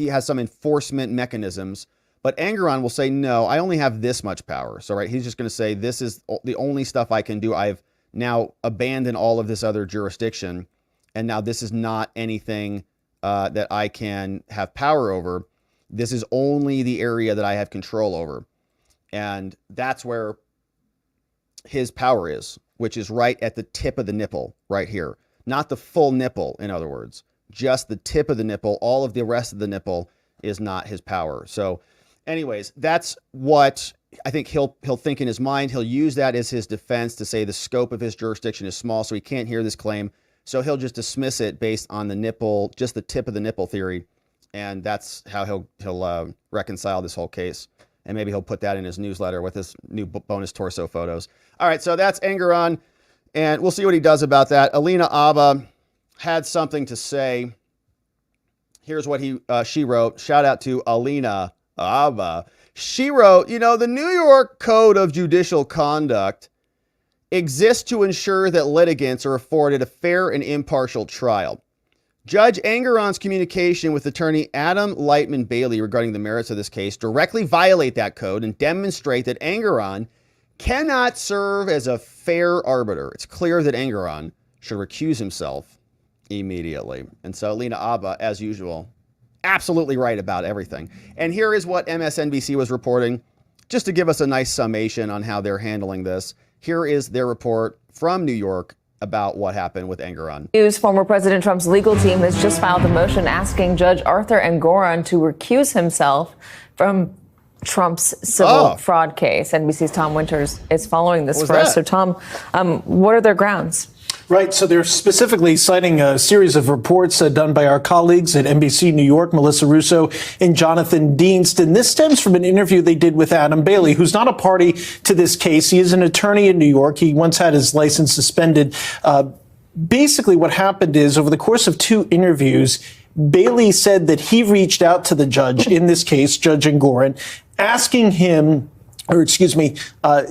has some enforcement mechanisms. But Engoron will say, no, I only have this much power. So, right, he's just going to say, this is the only stuff I can do. I've now abandoned all of this other jurisdiction. And now this is not anything that I can have power over. This is only the area that I have control over. And that's where his power is, which is right at the tip of the nipple right here. Not the full nipple, in other words, just the tip of the nipple. All of the rest of the nipple is not his power. So anyways, that's what I think he'll think in his mind. He'll use that as his defense to say the scope of his jurisdiction is small, so he can't hear this claim. So he'll just dismiss it based on the nipple, just the tip of the nipple theory. And that's how he'll reconcile this whole case. And maybe he'll put that in his newsletter with his new bonus torso photos. All right, so that's Engoron, and we'll see what he does about that. Alina Habba had something to say. Here's what she wrote. Shout out to Alina Habba. She wrote, the New York Code of Judicial Conduct exists to ensure that litigants are afforded a fair and impartial trial. Judge Engoron's communication with attorney Adam Lightman Bailey regarding the merits of this case directly violate that code and demonstrate that Engoron cannot serve as a fair arbiter. It's clear that Engoron should recuse himself immediately. And so Alina Habba, as usual, absolutely right about everything. And here is what MSNBC was reporting, just to give us a nice summation on how they're handling this. Here is their report from New York about what happened with Engoron. News: former President Trump's legal team has just filed a motion asking Judge Arthur Engoron to recuse himself from Trump's civil fraud case. NBC's Tom Winters is following this for us. So, Tom, what are their grounds? Right. So they're specifically citing a series of reports done by our colleagues at NBC New York, Melissa Russo and Jonathan Dienst. And this stems from an interview they did with Adam Bailey, who's not a party to this case. He is an attorney in New York. He once had his license suspended. Basically, what happened is over the course of 2 interviews, Bailey said that he reached out to the judge in this case, Judge Engoron, asking him,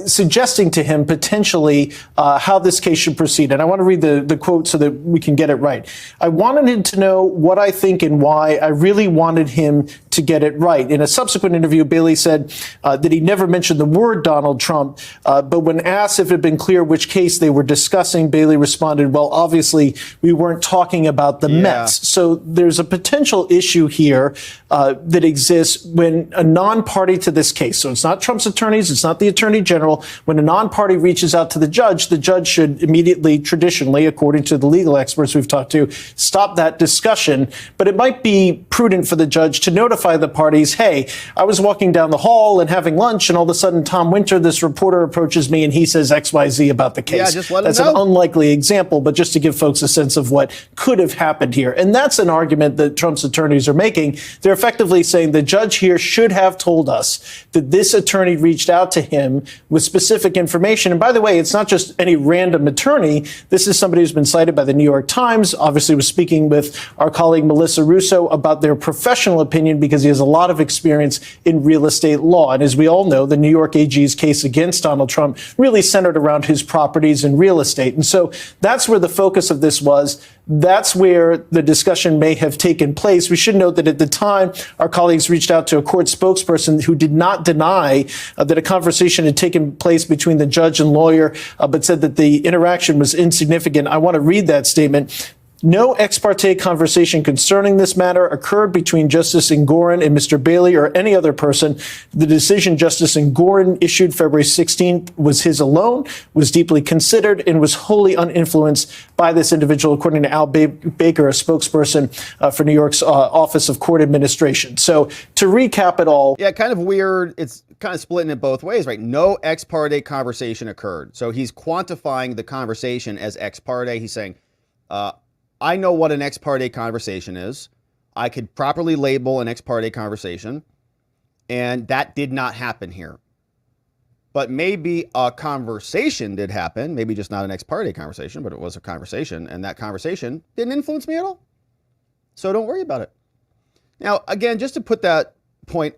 suggesting to him potentially how this case should proceed. And I want to read the quote so that we can get it right. I wanted him to know what I think and why. I really wanted him to get it right. In a subsequent interview, Bailey said that he never mentioned the word Donald Trump, but when asked if it had been clear which case they were discussing, Bailey responded, well, obviously, we weren't talking about the Mets. So there's a potential issue here that exists when a non-party to this case, so it's not Trump's attorneys, it's not the attorney general, when a non-party reaches out to the judge should immediately, traditionally, according to the legal experts we've talked to, stop that discussion. But it might be prudent for the judge to notify the parties, hey, I was walking down the hall and having lunch, and all of a sudden Tom Winter, this reporter, approaches me and he says XYZ about the case. Yeah, just let him know. That's an unlikely example, but just to give folks a sense of what could have happened here. And that's an argument that Trump's attorneys are making. They're effectively saying the judge here should have told us that this attorney reached out to him with specific information. And by the way, it's not just any random attorney. This is somebody who's been cited by the New York Times, obviously was speaking with our colleague Melissa Russo about their professional opinion because he has a lot of experience in real estate law. And as we all know, the New York AG's case against Donald Trump really centered around his properties and real estate. And so that's where the focus of this was. That's where the discussion may have taken place. We should note that at the time, our colleagues reached out to a court spokesperson who did not deny that a conversation had taken place between the judge and lawyer, but said that the interaction was insignificant. I want to read that statement. No ex parte conversation concerning this matter occurred between Justice Engoron and Mr. Bailey or any other person. The decision Justice Engoron issued February 16th was his alone, was deeply considered, and was wholly uninfluenced by this individual, according to Al Baker, a spokesperson for New York's Office of Court Administration. So to recap it all. Yeah, kind of weird. It's kind of splitting it both ways, right? No ex parte conversation occurred. So he's quantifying the conversation as ex parte. He's saying, I know what an ex parte conversation is. I could properly label an ex parte conversation, and that did not happen here. but maybe a conversation did happen, maybe just not an ex parte conversation, but it was a conversation, and that conversation didn't influence me at all. So don't worry about it. Now, again, just to put that point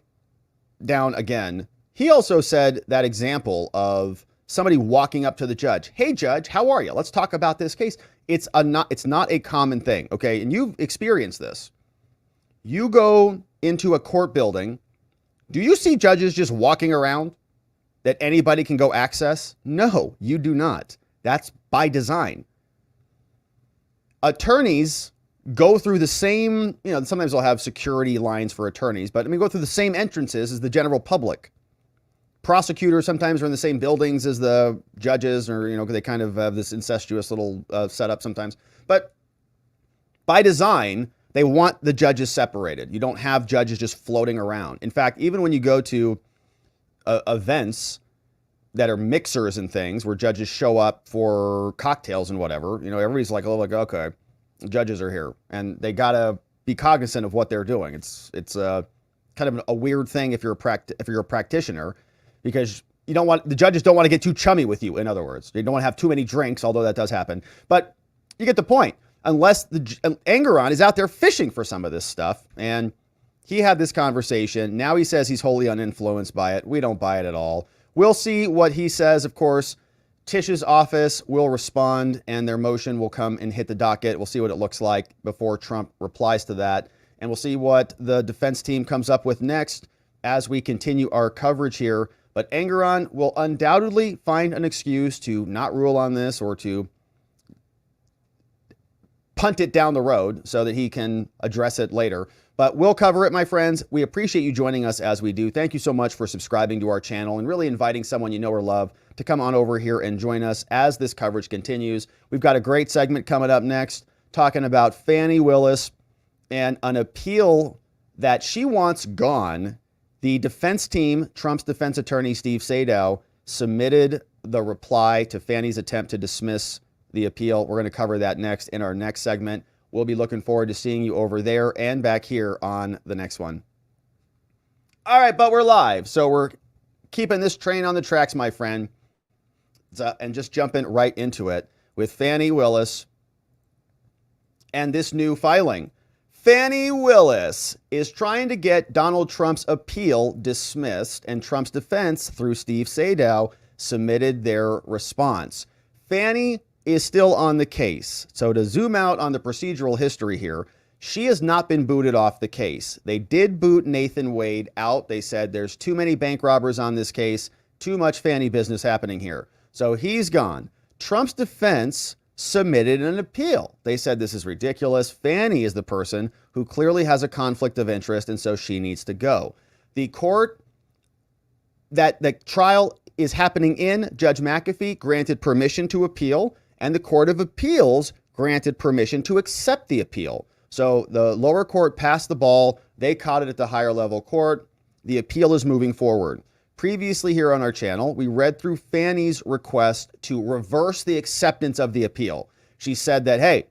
down again, he also said that example of somebody walking up to the judge. Hey, judge, how are you? Let's talk about this case. It's not a common thing, okay? And you've experienced this. You go into a court building. Do you see judges just walking around that anybody can go access? No, you do not. That's by design. Attorneys go through the same, sometimes they'll have security lines for attorneys, but go through the same entrances as the general public. Prosecutors sometimes are in the same buildings as the judges, or, they kind of have this incestuous little setup sometimes. But by design, they want the judges separated. You don't have judges just floating around. In fact, even when you go to events that are mixers and things where judges show up for cocktails and whatever, everybody's like, okay, judges are here, and they got to be cognizant of what they're doing. It's kind of a weird thing if you're a practitioner, because the judges don't want to get too chummy with you. In other words, they don't want to have too many drinks, although that does happen. But you get the point. Unless Engoron is out there fishing for some of this stuff, and he had this conversation. Now he says he's wholly uninfluenced by it. We don't buy it at all. We'll see what he says. Of course, Tish's office will respond, and their motion will come and hit the docket. We'll see what it looks like before Trump replies to that. And we'll see what the defense team comes up with next as we continue our coverage here. But Engoron will undoubtedly find an excuse to not rule on this, or to punt it down the road so that he can address it later. But we'll cover it, my friends. We appreciate you joining us as we do. Thank you so much for subscribing to our channel and really inviting someone you know or love to come on over here and join us as this coverage continues. We've got a great segment coming up next, talking about Fani Willis and an appeal that she wants gone. The defense team, Trump's defense attorney, Steve Sadow, submitted the reply to Fani's attempt to dismiss the appeal. We're going to cover that next in our next segment. We'll be looking forward to seeing you over there and back here on the next one. All right, but we're live, so we're keeping this train on the tracks, my friend, and just jumping right into it with Fani Willis and this new filing. Fani Willis is trying to get Donald Trump's appeal dismissed, and Trump's defense, through Steve Sadow, submitted their response. Fani is still on the case. So to zoom out on the procedural history here, she has not been booted off the case. They did boot Nathan Wade out. They said there's too many bank robbers on this case, too much Fani business happening here. So he's gone. Trump's defense submitted an appeal. They said this is ridiculous. Fani is the person who clearly has a conflict of interest, and so she needs to go. The court that the trial is happening in, Judge McAfee, granted permission to appeal, and the Court of Appeals granted permission to accept the appeal. So the lower court passed the ball. They caught it at the higher level court. The appeal is moving forward. Previously here on our channel, we read through Fani's request to reverse the acceptance of the appeal. She said that, hey,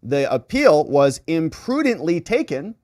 the appeal was imprudently taken,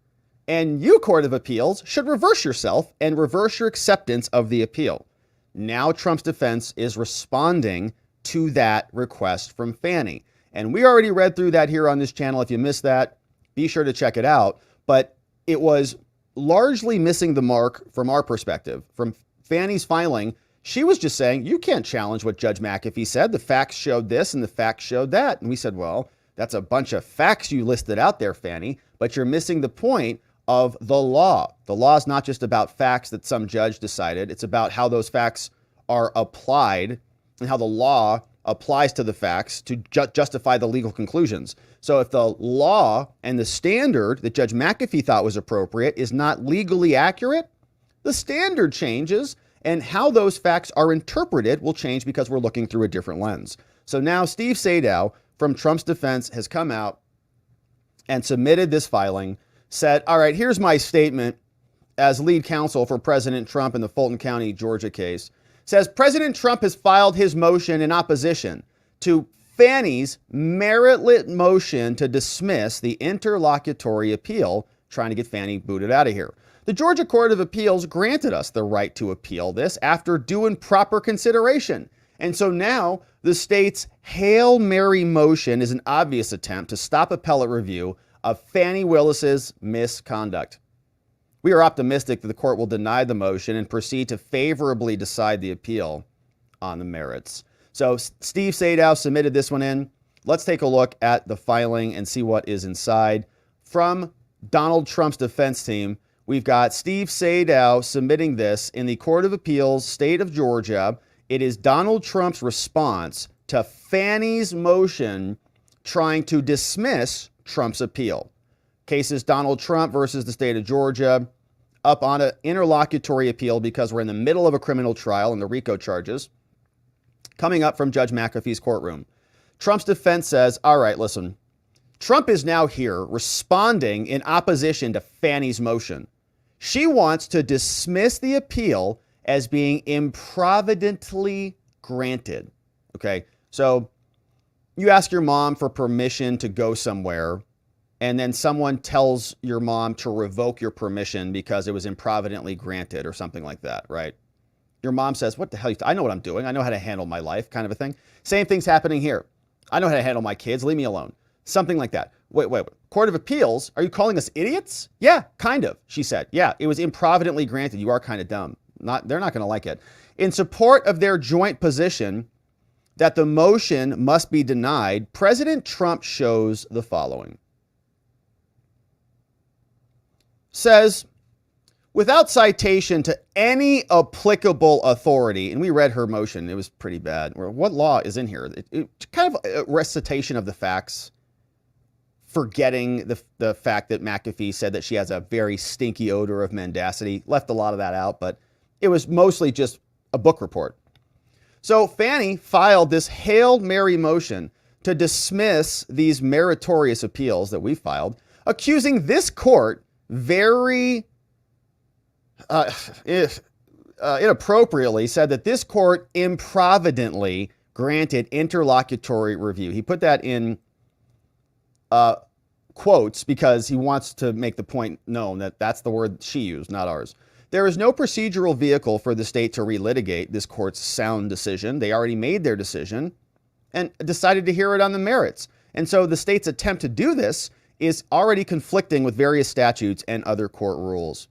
and you, Court of Appeals, should reverse yourself and reverse your acceptance of the appeal. Now Trump's defense is responding to that request from Fani. And we already read through that here on this channel. If you missed that, be sure to check it out. But it was largely missing the mark from our perspective. From Fani's filing, she was just saying, you can't challenge what Judge McAfee said. The facts showed this and the facts showed that. And we said, well, that's a bunch of facts you listed out there, Fani, but you're missing the point of the law. The law is not just about facts that some judge decided. It's about how those facts are applied and how the law applies to the facts to justify the legal conclusions. So if the law and the standard that Judge McAfee thought was appropriate is not legally accurate, the standard changes, and how those facts are interpreted will change because we're looking through a different lens. So now Steve Sadow from Trump's defense has come out and submitted this filing, said, all right, here's my statement as lead counsel for President Trump in the Fulton County, Georgia case. Says President Trump has filed his motion in opposition to Fani's meritless motion to dismiss the interlocutory appeal trying to get Fani booted out of here. The Georgia Court of Appeals granted us the right to appeal this after due and proper consideration. And so now the state's Hail Mary motion is an obvious attempt to stop appellate review of Fani Willis's misconduct. We are optimistic that the court will deny the motion and proceed to favorably decide the appeal on the merits. So Steve Sadow submitted this one in. Let's take a look at the filing and see what is inside. From Donald Trump's defense team, we've got Steve Sadow submitting this in the Court of Appeals, State of Georgia. It is Donald Trump's response to Fani's motion trying to dismiss Trump's appeal. Case is Donald Trump versus the state of Georgia, up on an interlocutory appeal because we're in the middle of a criminal trial and the RICO charges, coming up from Judge McAfee's courtroom. Trump's defense says, all right, listen, Trump is now here responding in opposition to Fani's motion. She wants to dismiss the appeal as being improvidently granted. Okay, so you ask your mom for permission to go somewhere, and then someone tells your mom to revoke your permission because it was improvidently granted or something like that, right? Your mom says, what the hell? I know what I'm doing. I know how to handle my life, kind of a thing. Same thing's happening here. I know how to handle my kids. Leave me alone. Something like that. Wait. Court of Appeals, are you calling us idiots? Yeah, kind of, she said. Yeah, it was improvidently granted. You are kind of dumb. They're not going to like it. In support of their joint position that the motion must be denied, President Trump shows the following. Says, without citation to any applicable authority, and we read her motion, it was pretty bad. What law is in here? It's kind of a recitation of the facts, forgetting the fact that McAfee said that she has a very stinky odor of mendacity. Left a lot of that out, but it was mostly just a book report. So Fani filed this Hail Mary motion to dismiss these meritorious appeals that we filed, accusing this court very inappropriately said that this court improvidently granted interlocutory review. He put that in quotes because he wants to make the point known that that's the word she used, not ours. There is no procedural vehicle for the state to relitigate this court's sound decision. They already made their decision and decided to hear it on the merits. And so the state's attempt to do this is already conflicting with various statutes and other court rules.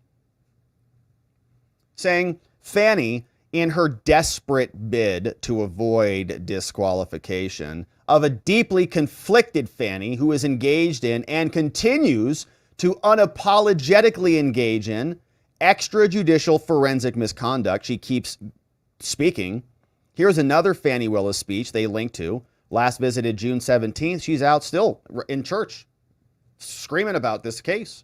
Saying Fani, in her desperate bid to avoid disqualification of a deeply conflicted Fani who is engaged in and continues to unapologetically engage in extrajudicial forensic misconduct. She keeps speaking. Here's another Fani Willis speech they link to. Last visited June 17th. She's out still in church screaming about this case.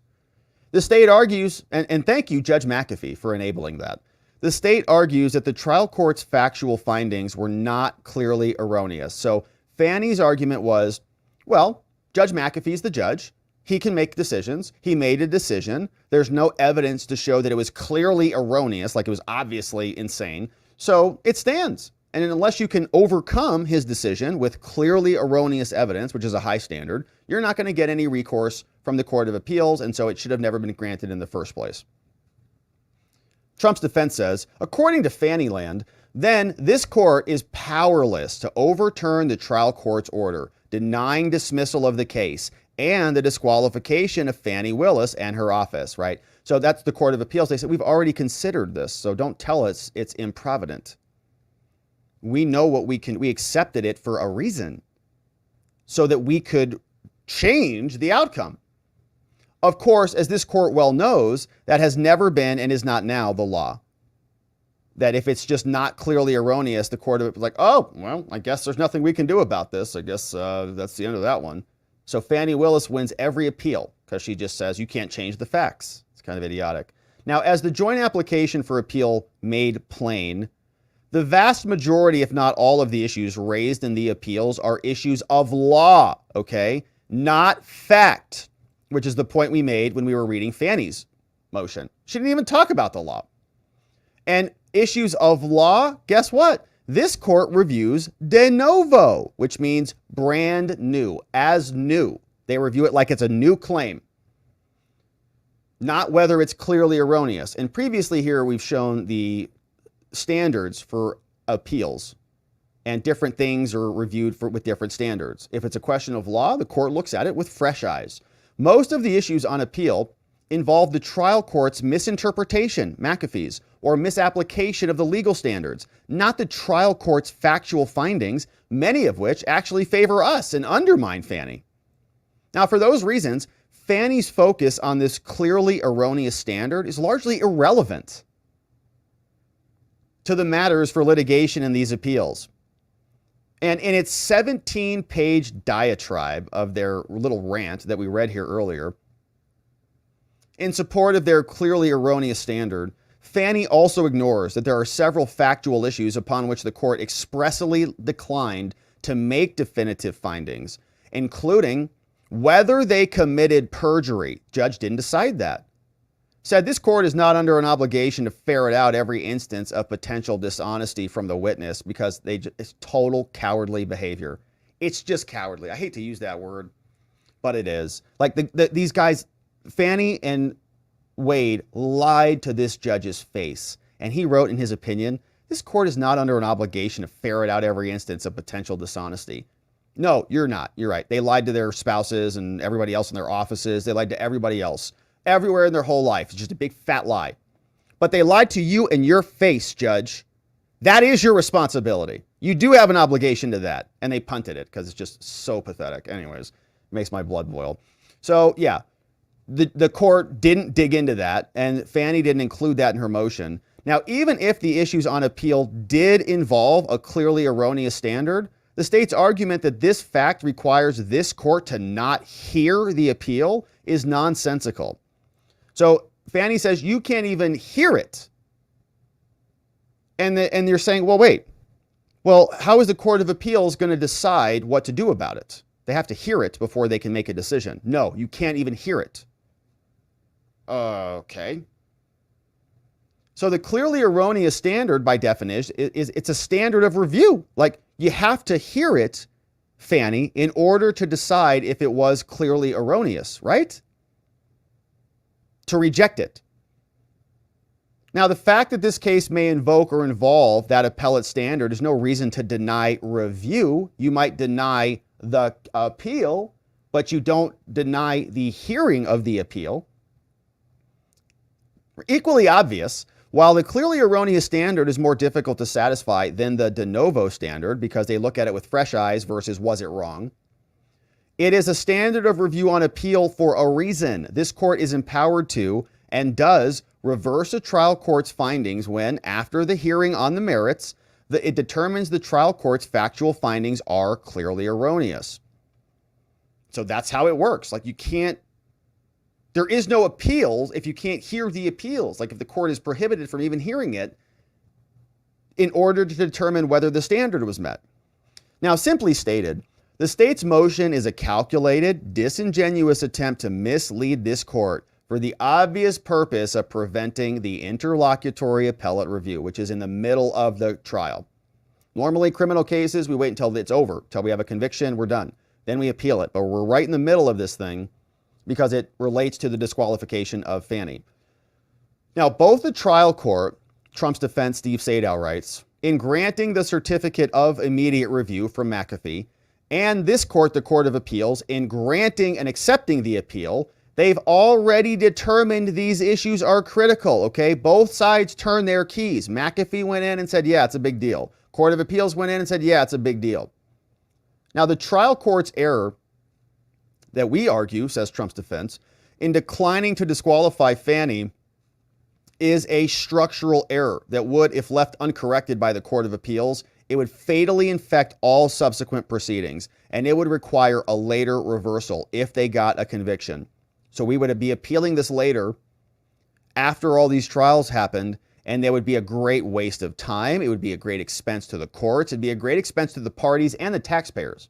The state argues, and thank you, Judge McAfee, for enabling that. The state argues that the trial court's factual findings were not clearly erroneous. So Fani's argument was, well, Judge McAfee's the judge. He can make decisions. He made a decision. There's no evidence to show that it was clearly erroneous, like it was obviously insane. So it stands. And unless you can overcome his decision with clearly erroneous evidence, which is a high standard, you're not going to get any recourse from the Court of Appeals, and so it should have never been granted in the first place. Trump's defense says, according to Faniland, then this court is powerless to overturn the trial court's order denying dismissal of the case and the disqualification of Fani Willis and her office, right? So that's the Court of Appeals. They said, we've already considered this, so don't tell us it's improvident. We know what we accepted it for a reason so that we could change the outcome. Of course, as this court well knows, that has never been and is not now the law. That if it's just not clearly erroneous, the court of like, oh, well, I guess there's nothing we can do about this. I guess that's the end of that one. So Fani Willis wins every appeal because she just says you can't change the facts. It's kind of idiotic. Now, as the joint application for appeal made plain, the vast majority, if not all of the issues raised in the appeals are issues of law, okay? Not fact, which is the point we made when we were reading Fani's motion. She didn't even talk about the law. And issues of law, guess what? This court reviews de novo, which means brand new, as new. They review it like it's a new claim. not whether it's clearly erroneous. And previously here, we've shown the standards for appeals, and different things are reviewed with different standards. If it's a question of law, the court looks at it with fresh eyes. Most of the issues on appeal involve the trial court's misinterpretation, McAfee's, or misapplication of the legal standards, not the trial court's factual findings, many of which actually favor us and undermine Fani. Now, for those reasons, Fani's focus on this clearly erroneous standard is largely irrelevant to the matters for litigation in these appeals. And in its 17-page diatribe of their little rant that we read here earlier, in support of their clearly erroneous standard, Fani also ignores that there are several factual issues upon which the court expressly declined to make definitive findings, including whether they committed perjury. Judge didn't decide that. Said this court is not under an obligation to ferret out every instance of potential dishonesty from the witness because it's total cowardly behavior. It's just cowardly. I hate to use that word, but it is. Like these guys, Fani and Wade, lied to this judge's face. And he wrote in his opinion, this court is not under an obligation to ferret out every instance of potential dishonesty. No, you're not. You're right. They lied to their spouses and everybody else in their offices. They lied to everybody else. Everywhere in their whole life. It's just a big fat lie. But they lied to you in your face, Judge. That is your responsibility. You do have an obligation to that. And they punted it because it's just so pathetic. Anyways, it makes my blood boil. So, yeah, the court didn't dig into that, and Fani didn't include that in her motion. Now, even if the issues on appeal did involve a clearly erroneous standard, the state's argument that this fact requires this court to not hear the appeal is nonsensical. So Fani says you can't even hear it. And you're saying, well, wait. Well, how is the Court of Appeals going to decide what to do about it? They have to hear it before they can make a decision. No, you can't even hear it. Okay. So the clearly erroneous standard, by definition, it's a standard of review. Like, you have to hear it, Fani, in order to decide if it was clearly erroneous, right? To reject it. Now, the fact that this case may invoke or involve that appellate standard is no reason to deny review. You might deny the appeal, but you don't deny the hearing of the appeal. Equally obvious, while the clearly erroneous standard is more difficult to satisfy than the de novo standard because they look at it with fresh eyes versus was it wrong, it is a standard of review on appeal for a reason. This court is empowered to and does reverse a trial court's findings when, after the hearing on the merits, it determines the trial court's factual findings are clearly erroneous. So that's how it works. Like, there is no appeals if you can't hear the appeals. Like, if the court is prohibited from even hearing it in order to determine whether the standard was met. Now, simply stated, the state's motion is a calculated, disingenuous attempt to mislead this court for the obvious purpose of preventing the interlocutory appellate review, which is in the middle of the trial. Normally, criminal cases, we wait until it's over, until we have a conviction, we're done. Then we appeal it. But we're right in the middle of this thing because it relates to the disqualification of Fani. Now, both the trial court, Trump's defense, Steve Sadow writes, in granting the certificate of immediate review from McAfee, and this court, the Court of Appeals, in granting and accepting the appeal, they've already determined these issues are critical, okay? Both sides turned their keys. McAfee went in and said, yeah, it's a big deal. Court of Appeals went in and said, yeah, it's a big deal. Now, the trial court's error that we argue, says Trump's defense, in declining to disqualify Fani is a structural error that would, if left uncorrected by the Court of Appeals, it would fatally infect all subsequent proceedings, and it would require a later reversal if they got a conviction. So we would be appealing this later after all these trials happened, and there would be a great waste of time. It would be a great expense to the courts. It'd be a great expense to the parties and the taxpayers.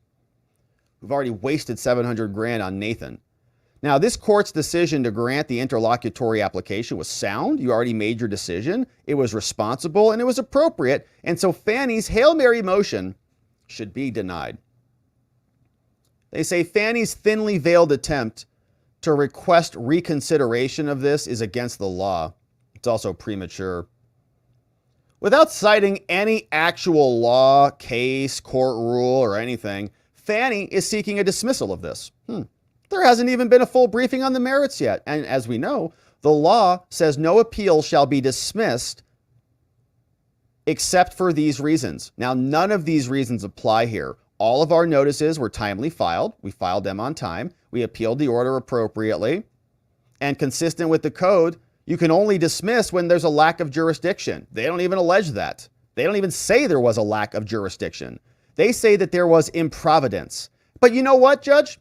We've already wasted $700,000 on Nathan. Now, this court's decision to grant the interlocutory application was sound. You already made your decision. It was responsible and it was appropriate. And so Fani's Hail Mary motion should be denied. They say Fani's thinly veiled attempt to request reconsideration of this is against the law. It's also premature. Without citing any actual law, case, court rule, or anything, Fani is seeking a dismissal of this. There hasn't even been a full briefing on the merits yet. And as we know, the law says no appeal shall be dismissed except for these reasons. Now, none of these reasons apply here. All of our notices were timely filed. We filed them on time. We appealed the order appropriately. And consistent with the code, you can only dismiss when there's a lack of jurisdiction. They don't even allege that. They don't even say there was a lack of jurisdiction. They say that there was improvidence. But you know what, Judge?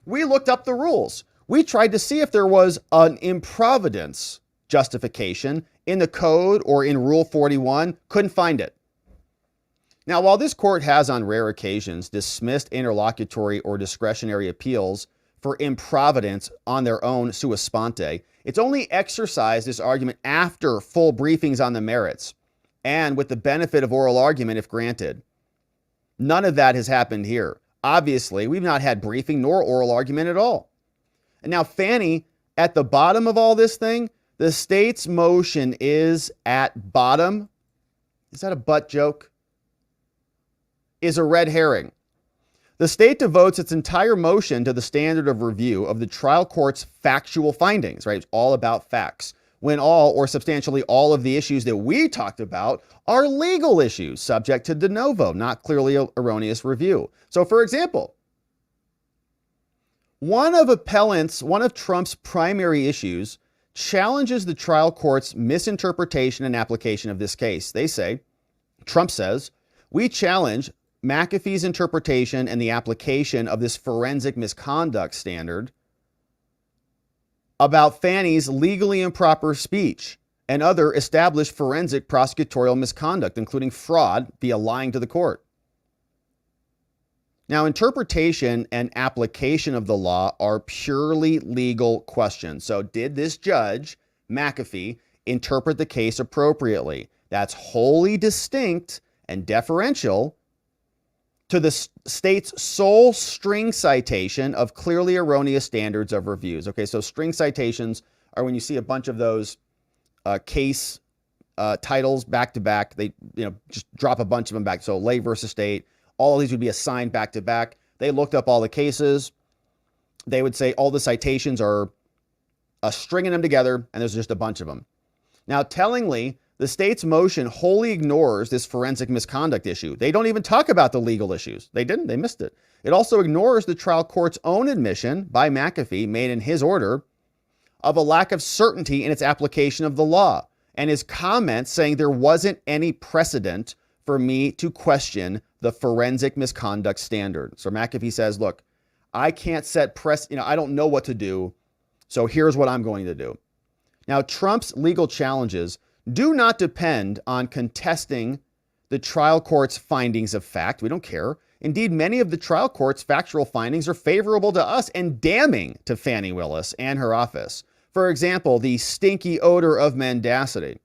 We looked up the rules. We tried to see if there was an improvidence justification in the code or in Rule 41. Couldn't find it. Now, while this court has on rare occasions dismissed interlocutory or discretionary appeals for improvidence on their own sua sponte, it's only exercised this argument after full briefings on the merits and with the benefit of oral argument if granted. None of that has happened here. Obviously, we've not had briefing nor oral argument at all. And now Fani, at the bottom of all this thing, the state's motion is at bottom. Is that a butt joke? Is a red herring. The state devotes its entire motion to the standard of review of the trial court's factual findings, right? It's all about facts. When all or substantially all of the issues that we talked about are legal issues subject to de novo, not clearly erroneous review. So for example, one of Trump's primary issues challenges the trial court's misinterpretation and application of this case. They say, Trump says, we challenge McAfee's interpretation and the application of this forensic misconduct standard about Fani's legally improper speech and other established forensic prosecutorial misconduct, including fraud via lying to the court. Now, interpretation and application of the law are purely legal questions. So did this judge, McAfee, interpret the case appropriately? That's wholly distinct and deferential to the state's sole string citation of clearly erroneous standards of reviews. Okay, so string citations are when you see a bunch of those case titles back to back. They just drop a bunch of them back. So Lay versus State, all of these would be assigned back to back. They looked up all the cases. They would say all the citations are stringing them together, and there's just a bunch of them. Now, tellingly, the state's motion wholly ignores this forensic misconduct issue. They don't even talk about the legal issues. They didn't. They missed it. It also ignores the trial court's own admission by McAfee, made in his order, of a lack of certainty in its application of the law, and his comments saying there wasn't any precedent for me to question the forensic misconduct standard. So McAfee says, look, I can't set I don't know what to do, so here's what I'm going to do. Now, Trump's legal challenges do not depend on contesting the trial court's findings of fact. We don't care. Indeed, many of the trial court's factual findings are favorable to us and damning to Fani Willis and her office. For example, the stinky odor of mendacity,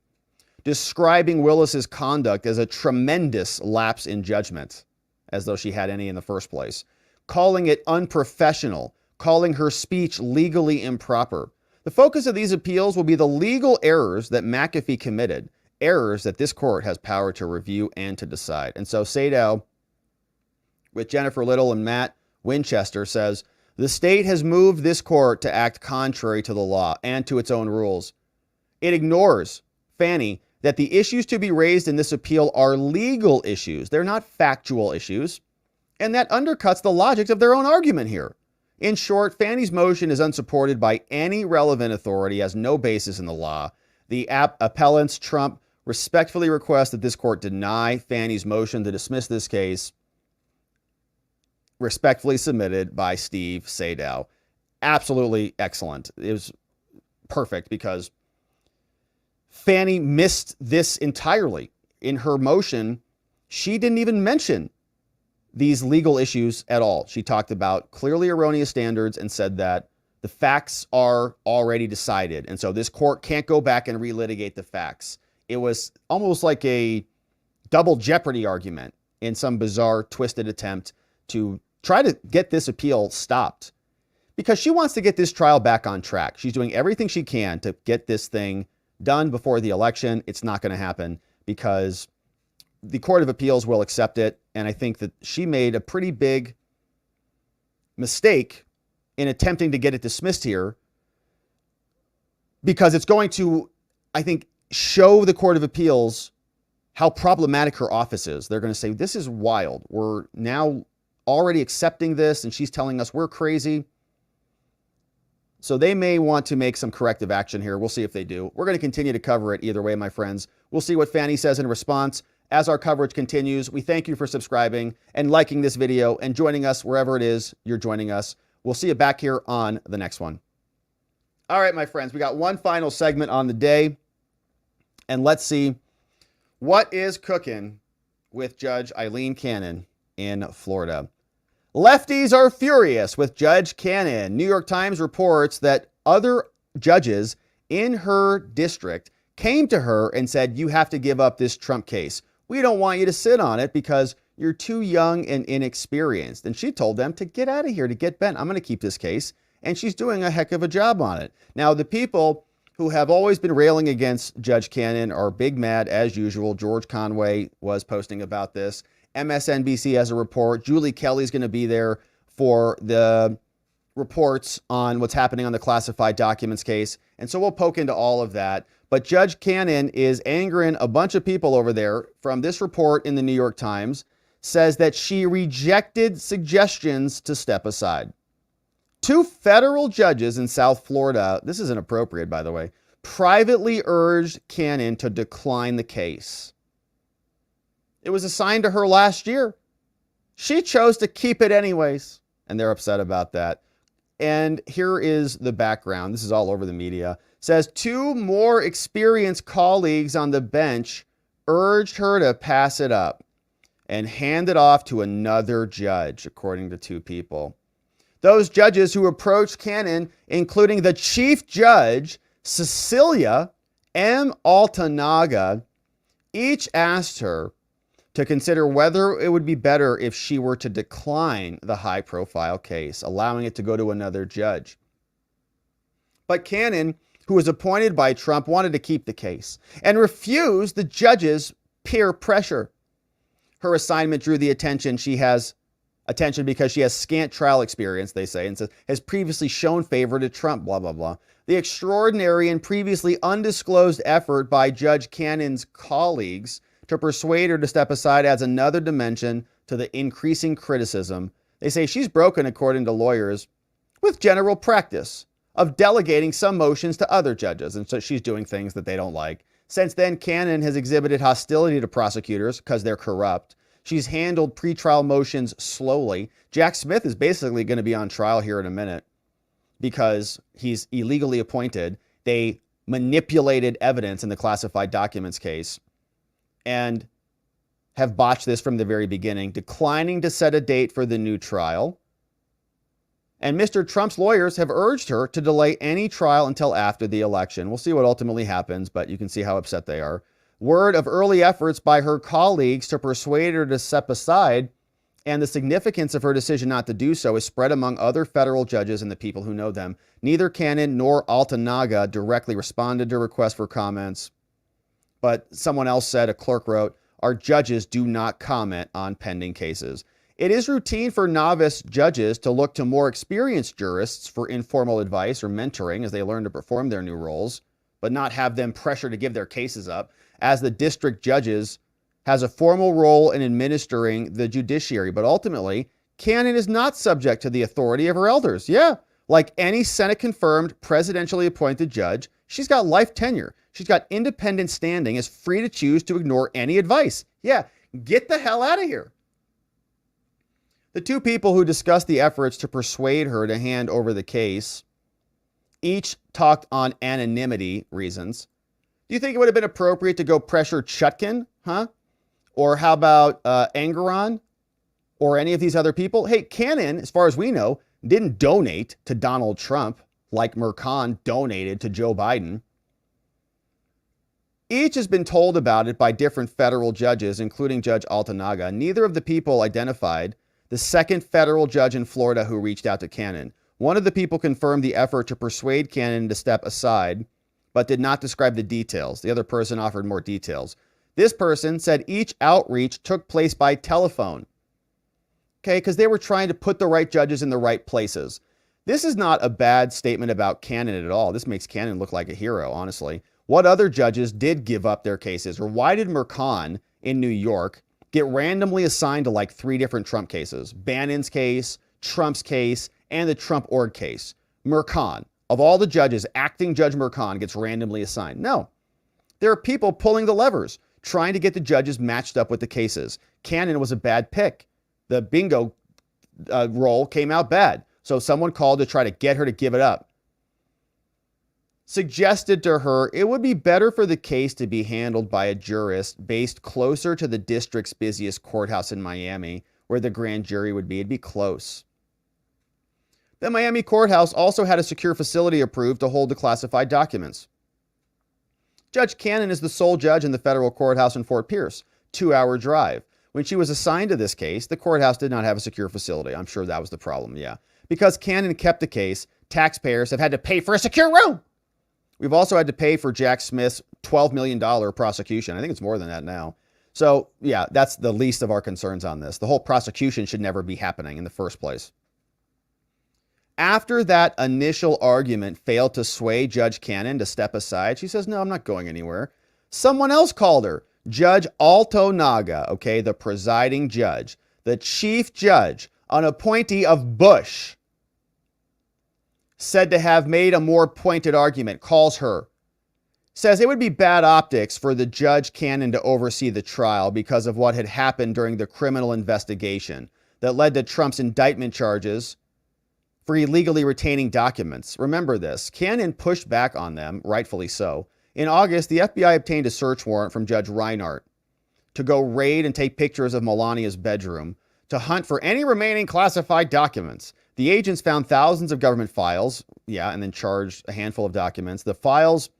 describing Willis's conduct as a tremendous lapse in judgment, as though she had any in the first place, calling it unprofessional, calling her speech legally improper. The focus of these appeals will be the legal errors that McAfee committed, errors that this court has power to review and to decide. And so Sadow, with Jennifer Little and Matt Winchester, says, the state has moved this court to act contrary to the law and to its own rules. It ignores, Fani, that the issues to be raised in this appeal are legal issues. They're not factual issues. And that undercuts the logic of their own argument here. In short, Fani's motion is unsupported by any relevant authority, has no basis in the law. The appellants, Trump, respectfully request that this court deny Fani's motion to dismiss this case, respectfully submitted by Steve Sadow. Absolutely excellent. It was perfect because Fani missed this entirely. In her motion, she didn't even mention these legal issues at all. She talked about clearly erroneous standards and said that the facts are already decided. And so this court can't go back and relitigate the facts. It was almost like a double jeopardy argument in some bizarre, twisted attempt to try to get this appeal stopped. because she wants to get this trial back on track. She's doing everything she can to get this thing done before the election. It's not going to happen because the Court of Appeals will accept it. And I think that she made a pretty big mistake in attempting to get it dismissed here, because it's going to, I think, show the Court of Appeals how problematic her office is. They're going to say, this is wild. We're now already accepting this, and she's telling us we're crazy. So they may want to make some corrective action here. We'll see if they do. We're going to continue to cover it either way, my friends. We'll see what Fani says in response as our coverage continues. We thank you for subscribing and liking this video and joining us wherever it is you're joining us. We'll see you back here on the next one. All right, my friends, we got one final segment on the day, and let's see what is cooking with Judge Aileen Cannon in Florida. Lefties are furious with Judge Cannon. New York Times reports that other judges in her district came to her and said, you have to give up this Trump case. We don't want you to sit on it because you're too young and inexperienced. And she told them to get out of here, to get bent. I'm going to keep this case. And she's doing a heck of a job on it. Now, the people who have always been railing against Judge Cannon are big mad as usual. George Conway was posting about this. MSNBC has a report. Julie Kelly's going to be there for the reports on what's happening on the classified documents case. And so we'll poke into all of that. But Judge Cannon is angering a bunch of people over there. From this report in the New York Times, says that she rejected suggestions to step aside. 2 federal judges in South Florida, this is inappropriate, by the way, privately urged Cannon to decline the case. It was assigned to her last year. She chose to keep it anyways, and they're upset about that. And here is the background. This is all over the media. It says 2 more experienced colleagues on the bench urged her to pass it up and hand it off to another judge, according to 2 people. Those judges who approached Cannon, including the chief judge, Cecilia M. Altanaga, each asked her to consider whether it would be better if she were to decline the high-profile case, allowing it to go to another judge. But Cannon, who was appointed by Trump, wanted to keep the case and refused the judge's peer pressure. Her assignment drew the attention because she has scant trial experience, they say, and says, has previously shown favor to Trump, blah, blah, blah. The extraordinary and previously undisclosed effort by Judge Cannon's colleagues to persuade her to step aside adds another dimension to the increasing criticism. They say she's broken, according to lawyers, with general practice of delegating some motions to other judges, and so she's doing things that they don't like. Since then, Cannon has exhibited hostility to prosecutors because they're corrupt. She's handled pretrial motions slowly. Jack Smith is basically going to be on trial here in a minute because he's illegally appointed. They manipulated evidence in the classified documents case and have botched this from the very beginning, declining to set a date for the new trial. And Mr. Trump's lawyers have urged her to delay any trial until after the election. We'll see what ultimately happens, but you can see how upset they are. Word of early efforts by her colleagues to persuade her to step aside, and the significance of her decision not to do so is spread among other federal judges and the people who know them. Neither Cannon nor Altanaga directly responded to requests for comments, but someone else said, a clerk wrote, our judges do not comment on pending cases. It is routine for novice judges to look to more experienced jurists for informal advice or mentoring as they learn to perform their new roles, but not have them pressure to give their cases up, as the district judges has a formal role in administering the judiciary. But ultimately, Cannon is not subject to the authority of her elders. Yeah, like any Senate-confirmed, presidentially appointed judge, she's got life tenure. She's got independent standing, is free to choose to ignore any advice. Yeah, get the hell out of here. The 2 people who discussed the efforts to persuade her to hand over the case each talked on anonymity reasons. Do you think it would have been appropriate to go pressure Chutkan, huh? Or how about Engoron or any of these other people? Hey, Cannon, as far as we know, didn't donate to Donald Trump like Merchan donated to Joe Biden. Each has been told about it by different federal judges, including Judge Altanaga. Neither of the people identified the second federal judge in Florida who reached out to Cannon. One of the people confirmed the effort to persuade Cannon to step aside, but did not describe the details. The other person offered more details. This person said each outreach took place by telephone. Okay, because they were trying to put the right judges in the right places. This is not a bad statement about Cannon at all. This makes Cannon look like a hero, honestly. What other judges did give up their cases? Or why did Merchan in New York get randomly assigned to like 3 different Trump cases? Bannon's case, Trump's case, and the Trump org case. Merchan, of all the judges, acting Judge Merchan gets randomly assigned. No. There are people pulling the levers, trying to get the judges matched up with the cases. Cannon was a bad pick. The bingo roll came out bad. So someone called to try to get her to give it up. Suggested to her it would be better for the case to be handled by a jurist based closer to the district's busiest courthouse in Miami, where the grand jury would be. It'd be close. The Miami courthouse also had a secure facility approved to hold the classified documents. Judge Cannon is the sole judge in the federal courthouse in Fort Pierce, 2-hour drive. When she was assigned to this case, the courthouse did not have a secure facility. I'm sure that was the problem, yeah. Because Cannon kept the case, taxpayers have had to pay for a secure room. We've also had to pay for Jack Smith's $12 million prosecution. I think it's more than that now. So, yeah, that's the least of our concerns on this. The whole prosecution should never be happening in the first place. After that initial argument failed to sway Judge Cannon to step aside, she says, no, I'm not going anywhere. Someone else called her. Judge Alto Naga, okay, the presiding judge, the chief judge, an appointee of Bush, said to have made a more pointed argument, calls her, says it would be bad optics for the Judge Cannon to oversee the trial because of what had happened during the criminal investigation that led to Trump's indictment charges for illegally retaining documents. Remember this, Cannon pushed back on them, rightfully so. In August, the FBI obtained a search warrant from Judge Reinhart to go raid and take pictures of Melania's bedroom to hunt for any remaining classified documents. The agents found thousands of government files, and then charged a handful of documents. The files,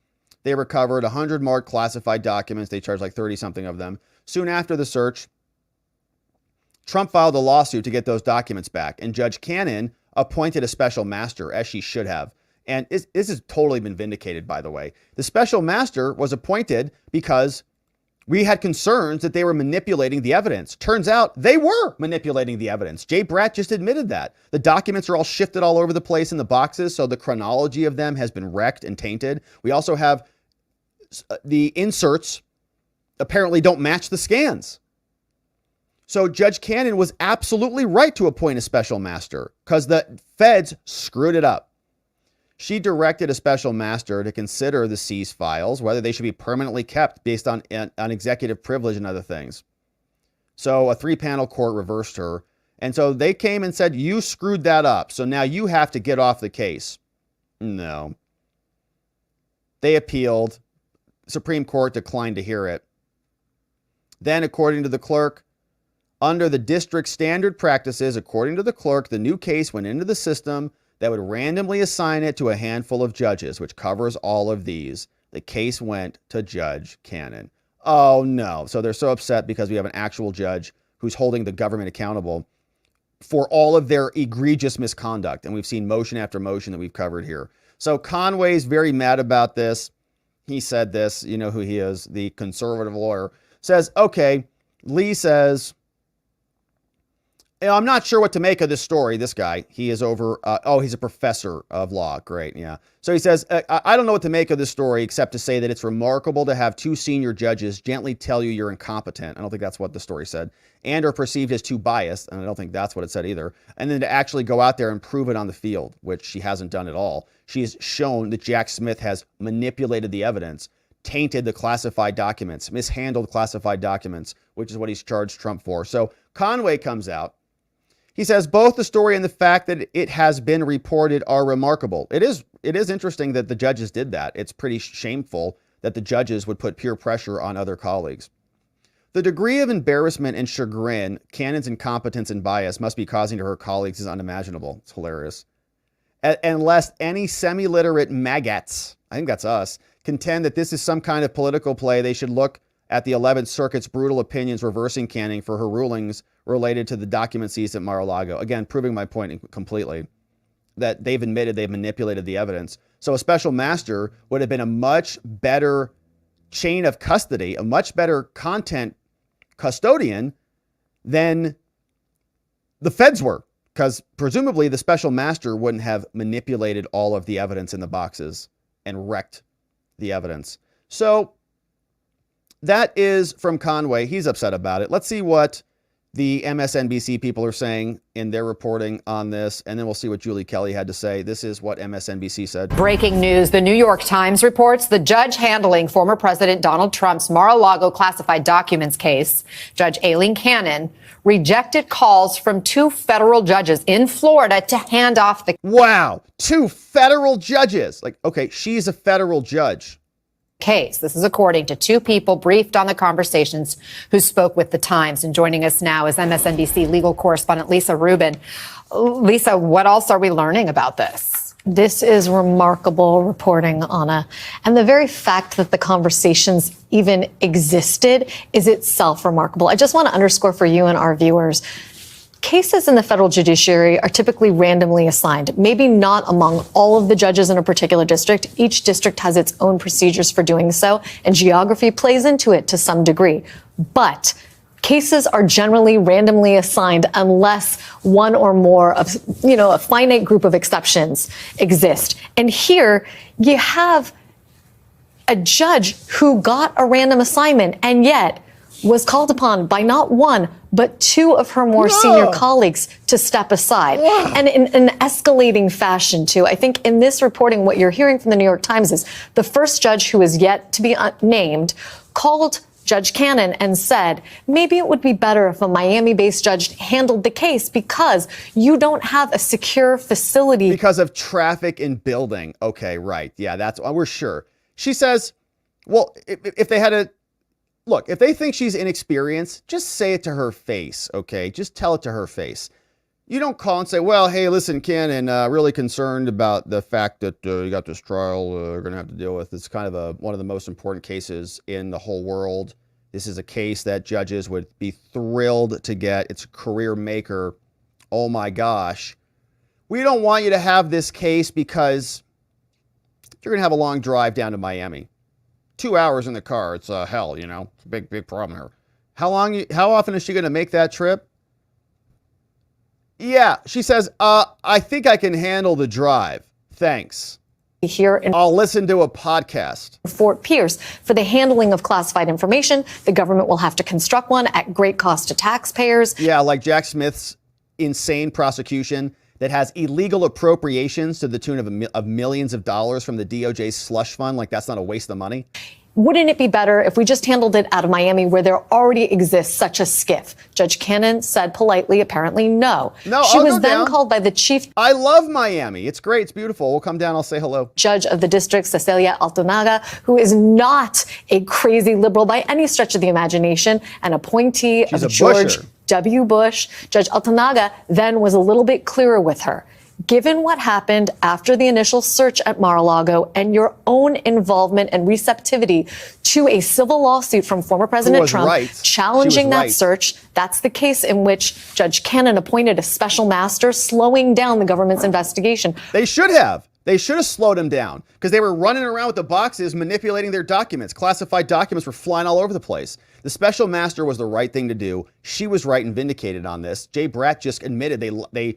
they recovered 100 marked classified documents. They charged like 30-something of them. Soon after the search, Trump filed a lawsuit to get those documents back, and Judge Cannon appointed a special master, as she should have. And this has totally been vindicated, by the way. The special master was appointed because we had concerns that they were manipulating the evidence. Turns out they were manipulating the evidence. Jay Bratt just admitted that. The documents are all shifted all over the place in the boxes, so the chronology of them has been wrecked and tainted. We also have the inserts apparently don't match the scans. So Judge Cannon was absolutely right to appoint a special master because the feds screwed it up. She directed a special master to consider the seized files, whether they should be permanently kept based on executive privilege and other things. So a 3-panel court reversed her. And so they came and said, you screwed that up. So now you have to get off the case. No. They appealed. Supreme Court declined to hear it. Then, according to the clerk, under the district standard practices, according to the clerk, the new case went into the system that would randomly assign it to a handful of judges, which covers all of these. The case went to Judge Cannon. Oh, no. So they're so upset because we have an actual judge who's holding the government accountable for all of their egregious misconduct. And we've seen motion after motion that we've covered here. So Conway's very mad about this. He said this, you know who he is, the conservative lawyer, says, okay, Lee says, I'm not sure what to make of this story. This guy, he is over. He's a professor of law. Great. Yeah. So he says, I don't know what to make of this story, except to say that it's remarkable to have 2 senior judges gently tell you you're incompetent. I don't think that's what the story said, and are perceived as too biased. And I don't think that's what it said either. And then to actually go out there and prove it on the field, which she hasn't done at all. She has shown that Jack Smith has manipulated the evidence, tainted the classified documents, mishandled classified documents, which is what he's charged Trump for. So Conway comes out. He says both the story and the fact that it has been reported are remarkable. It is interesting that the judges did that. It's pretty shameful that the judges would put peer pressure on other colleagues. The degree of embarrassment and chagrin Cannon's incompetence and bias must be causing to her colleagues is unimaginable. It's hilarious. Unless any semi-literate maggots, I think that's us, contend that this is some kind of political play, they should look at the 11th Circuit's brutal opinions reversing Cannon for her rulings related to the document seized at Mar-a-Lago. Again, proving my point completely. that they've admitted they've manipulated the evidence. So a special master would have been a much better chain of custody, a much better content custodian than the feds were, because presumably the special master wouldn't have manipulated all of the evidence in the boxes and wrecked the evidence. So that is from Conway. He's upset about it. Let's see what the MSNBC people are saying in their reporting on this, and then we'll see what Julie Kelly had to say. This is what MSNBC said. Breaking news. The New York Times reports the judge handling former President Donald Trump's Mar-a-Lago classified documents case, Judge Alina Habba, rejected calls from 2 federal judges in Florida to hand off the Wow, 2 federal judges. Like, okay, she's a federal judge. case. This is according to 2 people briefed on the conversations who spoke with the Times. And joining us now is MSNBC legal correspondent Lisa Rubin. Lisa, what else are we learning about this? This is remarkable reporting, Anna. And the very fact that the conversations even existed is itself remarkable. I just want to underscore for you and our viewers, cases in the federal judiciary are typically randomly assigned, maybe not among all of the judges in a particular district. Each district has its own procedures for doing so, and geography plays into it to some degree. But cases are generally randomly assigned unless one or more of, a finite group of exceptions exist. And here you have a judge who got a random assignment and yet was called upon by not one, but 2 of her more senior colleagues to step aside. And in an escalating fashion, too. I think in this reporting, what you're hearing from the New York Times is the first judge who is yet to be named called Judge Cannon and said, maybe it would be better if a Miami-based judge handled the case because you don't have a secure facility. Because of traffic in building. Okay, right. Yeah, we're sure. She says, well, if they had a, look, if they think she's inexperienced, just say it to her face, okay? Just tell it to her face. You don't call and say, well, hey, listen, Cannon, really concerned about the fact that you got this trial we're going to have to deal with. It's kind of one of the most important cases in the whole world. This is a case that judges would be thrilled to get. It's a career maker. Oh, my gosh. We don't want you to have this case because you're going to have a long drive down to Miami. 2 hours in the car. It's hell, It's a big problem here. How often is she going to make that trip? Yeah, she says, I think I can handle the drive. Thanks. Here in I'll listen to a podcast. Fort Pierce for the handling of classified information. The government will have to construct one at great cost to taxpayers. Yeah, like Jack Smith's insane prosecution that has illegal appropriations to the tune of millions of dollars from the DOJ's slush fund. Like, that's not a waste of money. Wouldn't it be better if we just handled it out of Miami where there already exists such a SCIF? Judge Cannon said politely, apparently, no. No, she I'll was go then down. called by the chief. I love Miami. It's great. It's beautiful. We'll come down. I'll say hello. Judge of the district, Cecilia Altonaga, who is not a crazy liberal by any stretch of the imagination, an appointee She's of a George Busher. W. Bush. Judge Altonaga then was a little bit clearer with her. Given what happened after the initial search at Mar-a-Lago and your own involvement and receptivity to a civil lawsuit from former President Trump challenging that search, that's the case in which Judge Cannon appointed a special master slowing down the government's investigation. They should have. They should have slowed him down because they were running around with the boxes manipulating their documents. Classified documents were flying all over the place. The special master was the right thing to do. She was right and vindicated on this. Jay Bratt just admitted they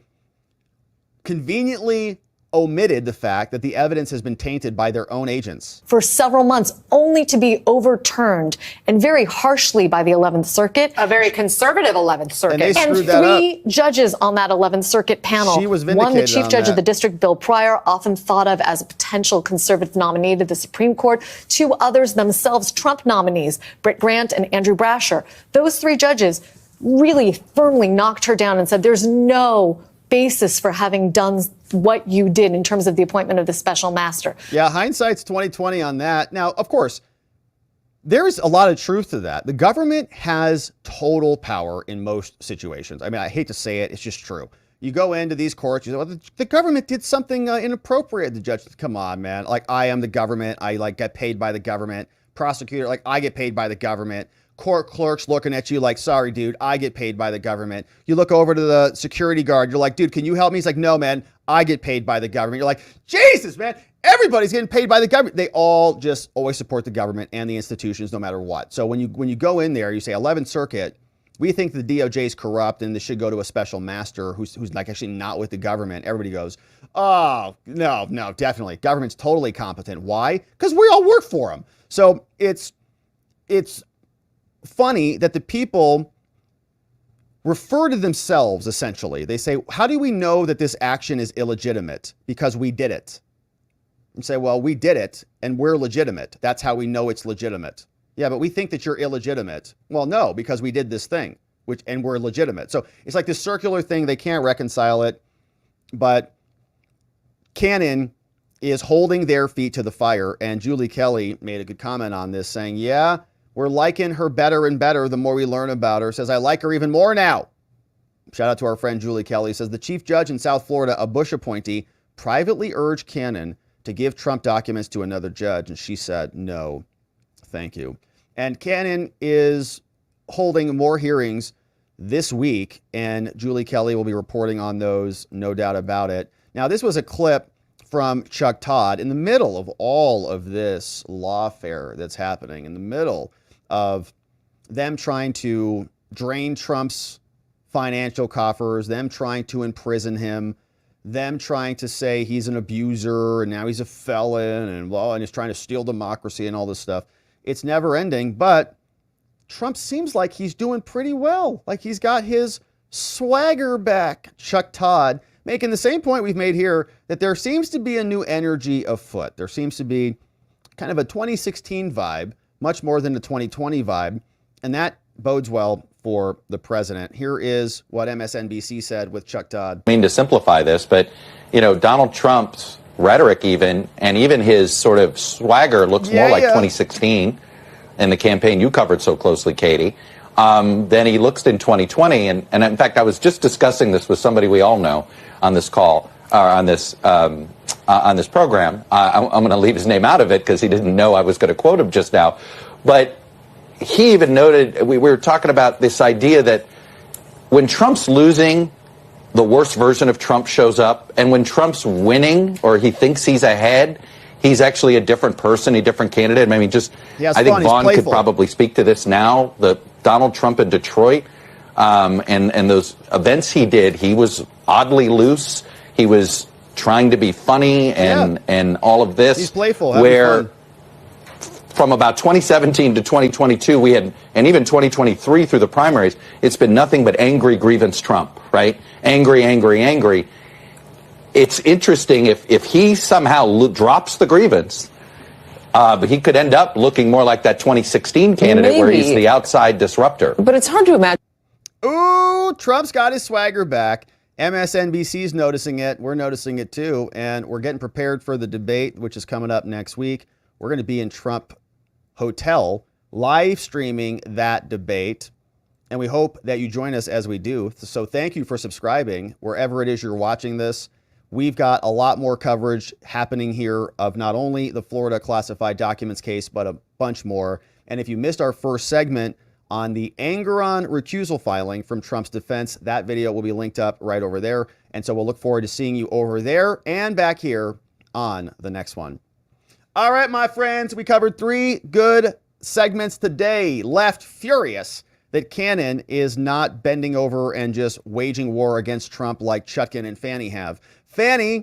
conveniently omitted the fact that the evidence has been tainted by their own agents. For several months, only to be overturned and very harshly by the 11th Circuit. A very conservative 11th Circuit. And 3 judges on that 11th Circuit panel. She was one, the vindicated chief on judge that. of the district, Bill Pryor, often thought of as a potential conservative nominee to the Supreme Court. 2 others themselves Trump nominees, Britt Grant and Andrew Brasher. Those 3 judges really firmly knocked her down and said there's no basis for having done what you did in terms of the appointment of the special master. Yeah, hindsight's 20/20 on that. Now, of course, there's a lot of truth to that. The government has total power in most situations. I mean, I hate to say it, it's just true. You go into these courts, you say, well, the government did something inappropriate. The judge says, come on, man. Like, I am the government. I get paid by the government. Prosecutor, I get paid by the government. Court clerks looking at you like, sorry, dude, I get paid by the government. You look over to the security guard. You're like, dude, can you help me? He's like, no, man, I get paid by the government. You're like, Jesus, man, everybody's getting paid by the government. They all just always support the government and the institutions no matter what. So when you go in there, you say 11th Circuit, we think the DOJ is corrupt and this should go to a special master who's like actually not with the government. Everybody goes, oh, no, definitely. Government's totally competent. Why? Because we all work for them. So it's funny that the people refer to themselves, essentially. They say, how do we know that this action is illegitimate? Because we did it. And say, well, we did it and we're legitimate. That's how we know it's legitimate. Yeah, but we think that you're illegitimate. Well, no, because we did this thing, and we're legitimate. So it's like this circular thing. They can't reconcile it. But Cannon is holding their feet to the fire. And Julie Kelly made a good comment on this, saying, yeah, we're liking her better and better the more we learn about her. Says, I like her even more now. Shout out to our friend Julie Kelly. Says, the chief judge in South Florida, a Bush appointee, privately urged Cannon to give Trump documents to another judge. And she said, no, thank you. And Cannon is holding more hearings this week, and Julie Kelly will be reporting on those, no doubt about it. Now, this was a clip from Chuck Todd in the middle of all of this lawfare that's happening, in the middle of them trying to drain Trump's financial coffers, them trying to imprison him, them trying to say he's an abuser and now he's a felon and he's trying to steal democracy and all this stuff. It's never ending, but Trump seems like he's doing pretty well. Like he's got his swagger back. Chuck Todd making the same point we've made here, that there seems to be a new energy afoot. There seems to be kind of a 2016 vibe, much more than a 2020 vibe, and that bodes well for the president. Here is what MSNBC said with Chuck Todd. I mean, to simplify this, but, Donald Trump's rhetoric and even his sort of swagger looks more like 2016 in the campaign you covered so closely, Katie, than he looks in 2020. And in fact, I was just discussing this with somebody we all know on this call, on this program. I'm going to leave his name out of it because he didn't know I was going to quote him just now. But he even noted, we were talking about this idea that when Trump's losing, the worst version of Trump shows up. And when Trump's winning or he thinks he's ahead, he's actually a different person, a different candidate. I mean, I think Vaughn could probably speak to this now. The Donald Trump in Detroit and those events he did, he was oddly loose. He was trying to be funny and all of this. He's playful, where fun. From about 2017 to 2022, we had, and even 2023 through the primaries, it's been nothing but angry grievance Trump, right? Angry, angry, angry. It's interesting if he somehow drops the grievance, but he could end up looking more like that 2016 candidate where he's the outside disruptor. But it's hard to imagine. Ooh, Trump's got his swagger back. MSNBC's noticing it. We're noticing it too. And we're getting prepared for the debate, which is coming up next week. We're going to be in Trump Hotel live streaming that debate. And we hope that you join us as we do. So thank you for subscribing wherever it is you're watching this. We've got a lot more coverage happening here of not only the Florida classified documents case, but a bunch more. And if you missed our first segment on the Engoron recusal filing from Trump's defense, that video will be linked up right over there. And so we'll look forward to seeing you over there and back here on the next one. All right, my friends, we covered 3 good segments today. Left furious that Cannon is not bending over and just waging war against Trump like Chutkin and Fani have. Fani,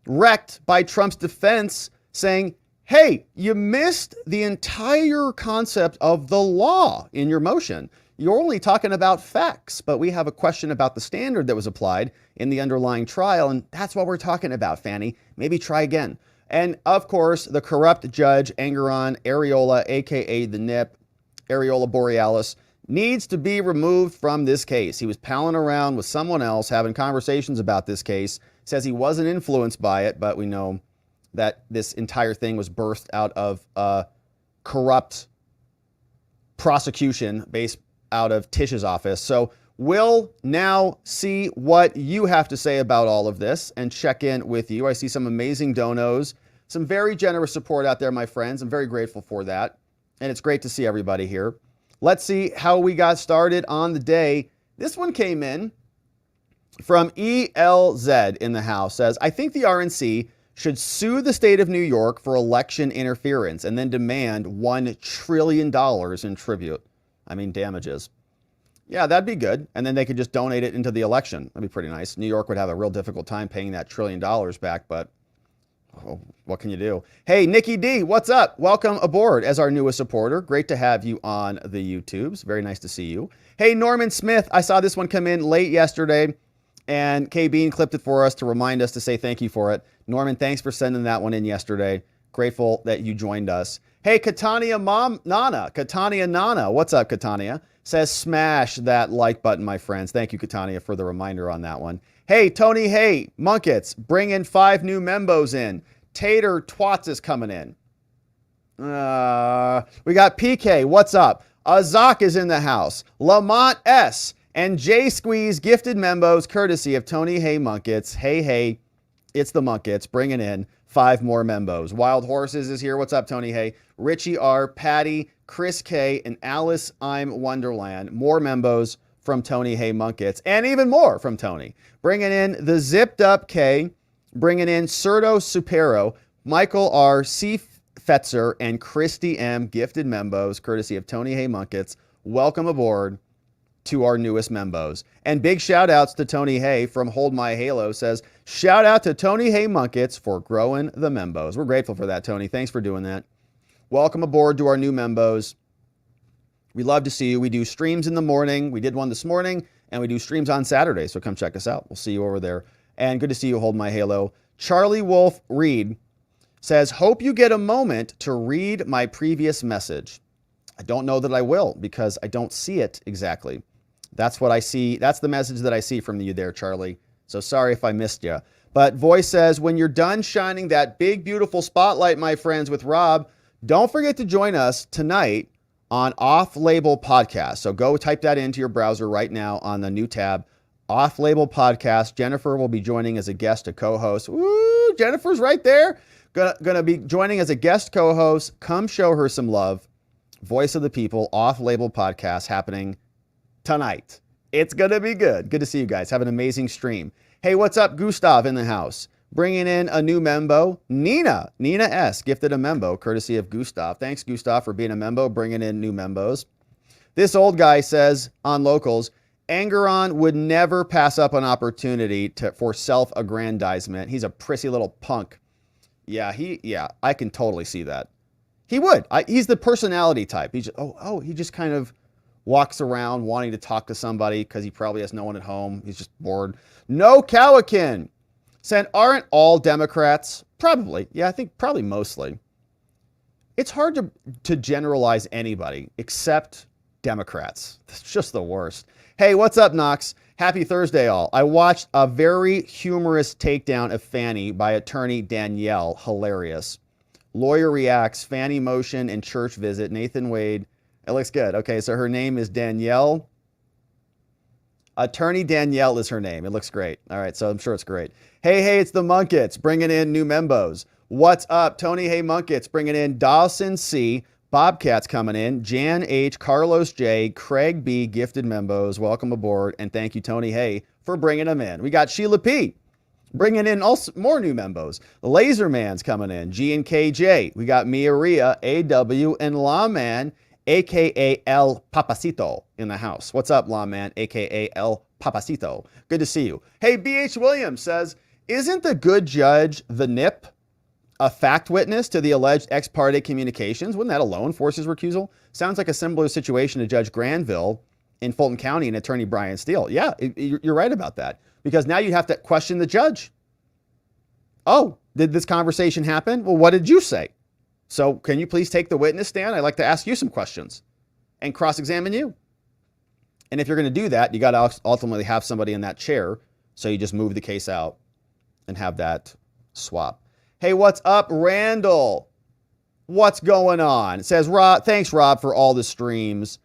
wrecked by Trump's defense, saying, hey, you missed the entire concept of the law in your motion. You're only talking about facts, but we have a question about the standard that was applied in the underlying trial, and that's what we're talking about, Fani. Maybe try again. And, of course, the corrupt Judge Engoron, Areola, a.k.a. the NIP, Areola Borealis, needs to be removed from this case. He was palling around with someone else, having conversations about this case, says he wasn't influenced by it, but we know that this entire thing was birthed out of a corrupt prosecution based out of Tish's office. So we'll now see what you have to say about all of this and check in with you. I see some amazing donos, some very generous support out there, my friends. I'm very grateful for that. And it's great to see everybody here. Let's see how we got started on the day. This one came in From ELZ in the House says, I think the RNC should sue the state of New York for election interference and then demand $1 trillion in tribute. I mean, damages. Yeah, that'd be good. And then they could just donate it into the election. That'd be pretty nice. New York would have a real difficult time paying that $1 trillion back, but what can you do? Hey, Nikki D, what's up? Welcome aboard as our newest supporter. Great to have you on the YouTubes. Very nice to see you. Hey, Norman Smith, I saw this one come in late yesterday, and K. Bean clipped it for us to remind us to say thank you for it. Norman, thanks for sending that one in yesterday. Grateful that you joined us. Hey, Catania Nana, what's up, Catania? Says smash that like button, my friends. Thank you, Catania, for the reminder on that one. Hey, Tony, hey, Munkets, bring in 5 new membos in. Tater Twats is coming in. We got PK, what's up? Azak is in the house. Lamont S. and J Squeeze gifted membos courtesy of Tony Hay Munkets. Hey, it's the Munkets bringing in 5 more membos. Wild Horses is here. What's up, Tony Hay? Richie R, Patty, Chris K, and Alice I'm Wonderland. More membos from Tony Hay Munkets, and even more from Tony. Bringing in the Zipped Up K, bringing in Serto Supero, Michael R, C. Fetzer, and Christy M, gifted membos, courtesy of Tony Hay Munkets. Welcome aboard to our newest membos. And big shout outs to Tony Hay from Hold My Halo says, shout out to Tony Hay Munkets for growing the membos. We're grateful for that, Tony. Thanks for doing that. Welcome aboard to our new membos. We love to see you. We do streams in the morning. We did one this morning, and we do streams on Saturday, so come check us out. We'll see you over there. And good to see you, Hold My Halo. Charlie Wolf Reed says, hope you get a moment to read my previous message. I don't know that I will because I don't see it exactly. That's what I see. That's the message that I see from you there, Charlie. So sorry if I missed you. But Voice says, when you're done shining that big, beautiful spotlight, my friends, with Rob, don't forget to join us tonight on Off Label Podcast. So go type that into your browser right now on the new tab, Off Label Podcast. Jennifer will be joining as a guest, a co-host. Woo, Jennifer's right there. Gonna be joining as a guest co-host. Come show her some love. Voice of the People, Off Label Podcast happening tonight. It's gonna be good. Good to see you guys. Have an amazing stream. Hey, what's up? Gustav in the house. Bringing in a new membo. Nina S. gifted a membo, courtesy of Gustav. Thanks, Gustav, for being a membo, bringing in new membos. This old guy says on Locals, Engoron would never pass up an opportunity for self-aggrandizement. He's a prissy little punk. Yeah, I can totally see that. He would. He's the personality type. He just kind of walks around wanting to talk to somebody because he probably has no one at home. He's just bored. No Cowakin said, aren't all Democrats? Probably. Yeah, I think probably mostly. It's hard to generalize anybody except Democrats. It's just the worst. Hey, what's up, Knox? Happy Thursday, all. I watched a very humorous takedown of Fani by attorney Danielle. Hilarious. Lawyer reacts, Fani motion and church visit. Nathan Wade. It looks good. Okay, so her name is Danielle. Attorney Danielle is her name. It looks great. All right, so I'm sure it's great. Hey, it's the Munkets bringing in new membos. What's up? Tony Hay Munkets bringing in Dawson C. Bobcats coming in. Jan H. Carlos J. Craig B. gifted membos. Welcome aboard. And thank you, Tony Hay, for bringing them in. We got Sheila P. bringing in also more new membos. Laserman's coming in. G and KJ. We got Mia Ria, AW, and Lawman, a.k.a. El Papacito, in the house. What's up, Lawman, a.k.a. El Papacito? Good to see you. Hey, B.H. Williams says, isn't the good judge the NIP a fact witness to the alleged ex parte communications? Wouldn't that alone force his recusal? Sounds like a similar situation to Judge Granville in Fulton County and Attorney Brian Steele. Yeah, you're right about that. Because now you have to question the judge. Oh, did this conversation happen? Well, what did you say? So can you please take the witness stand? I'd like to ask you some questions and cross-examine you. And if you're going to do that, you got to ultimately have somebody in that chair. So you just move the case out and have that swap. Hey, what's up, Randall? What's going on? It says, Rob, thanks, Rob, for all the streams.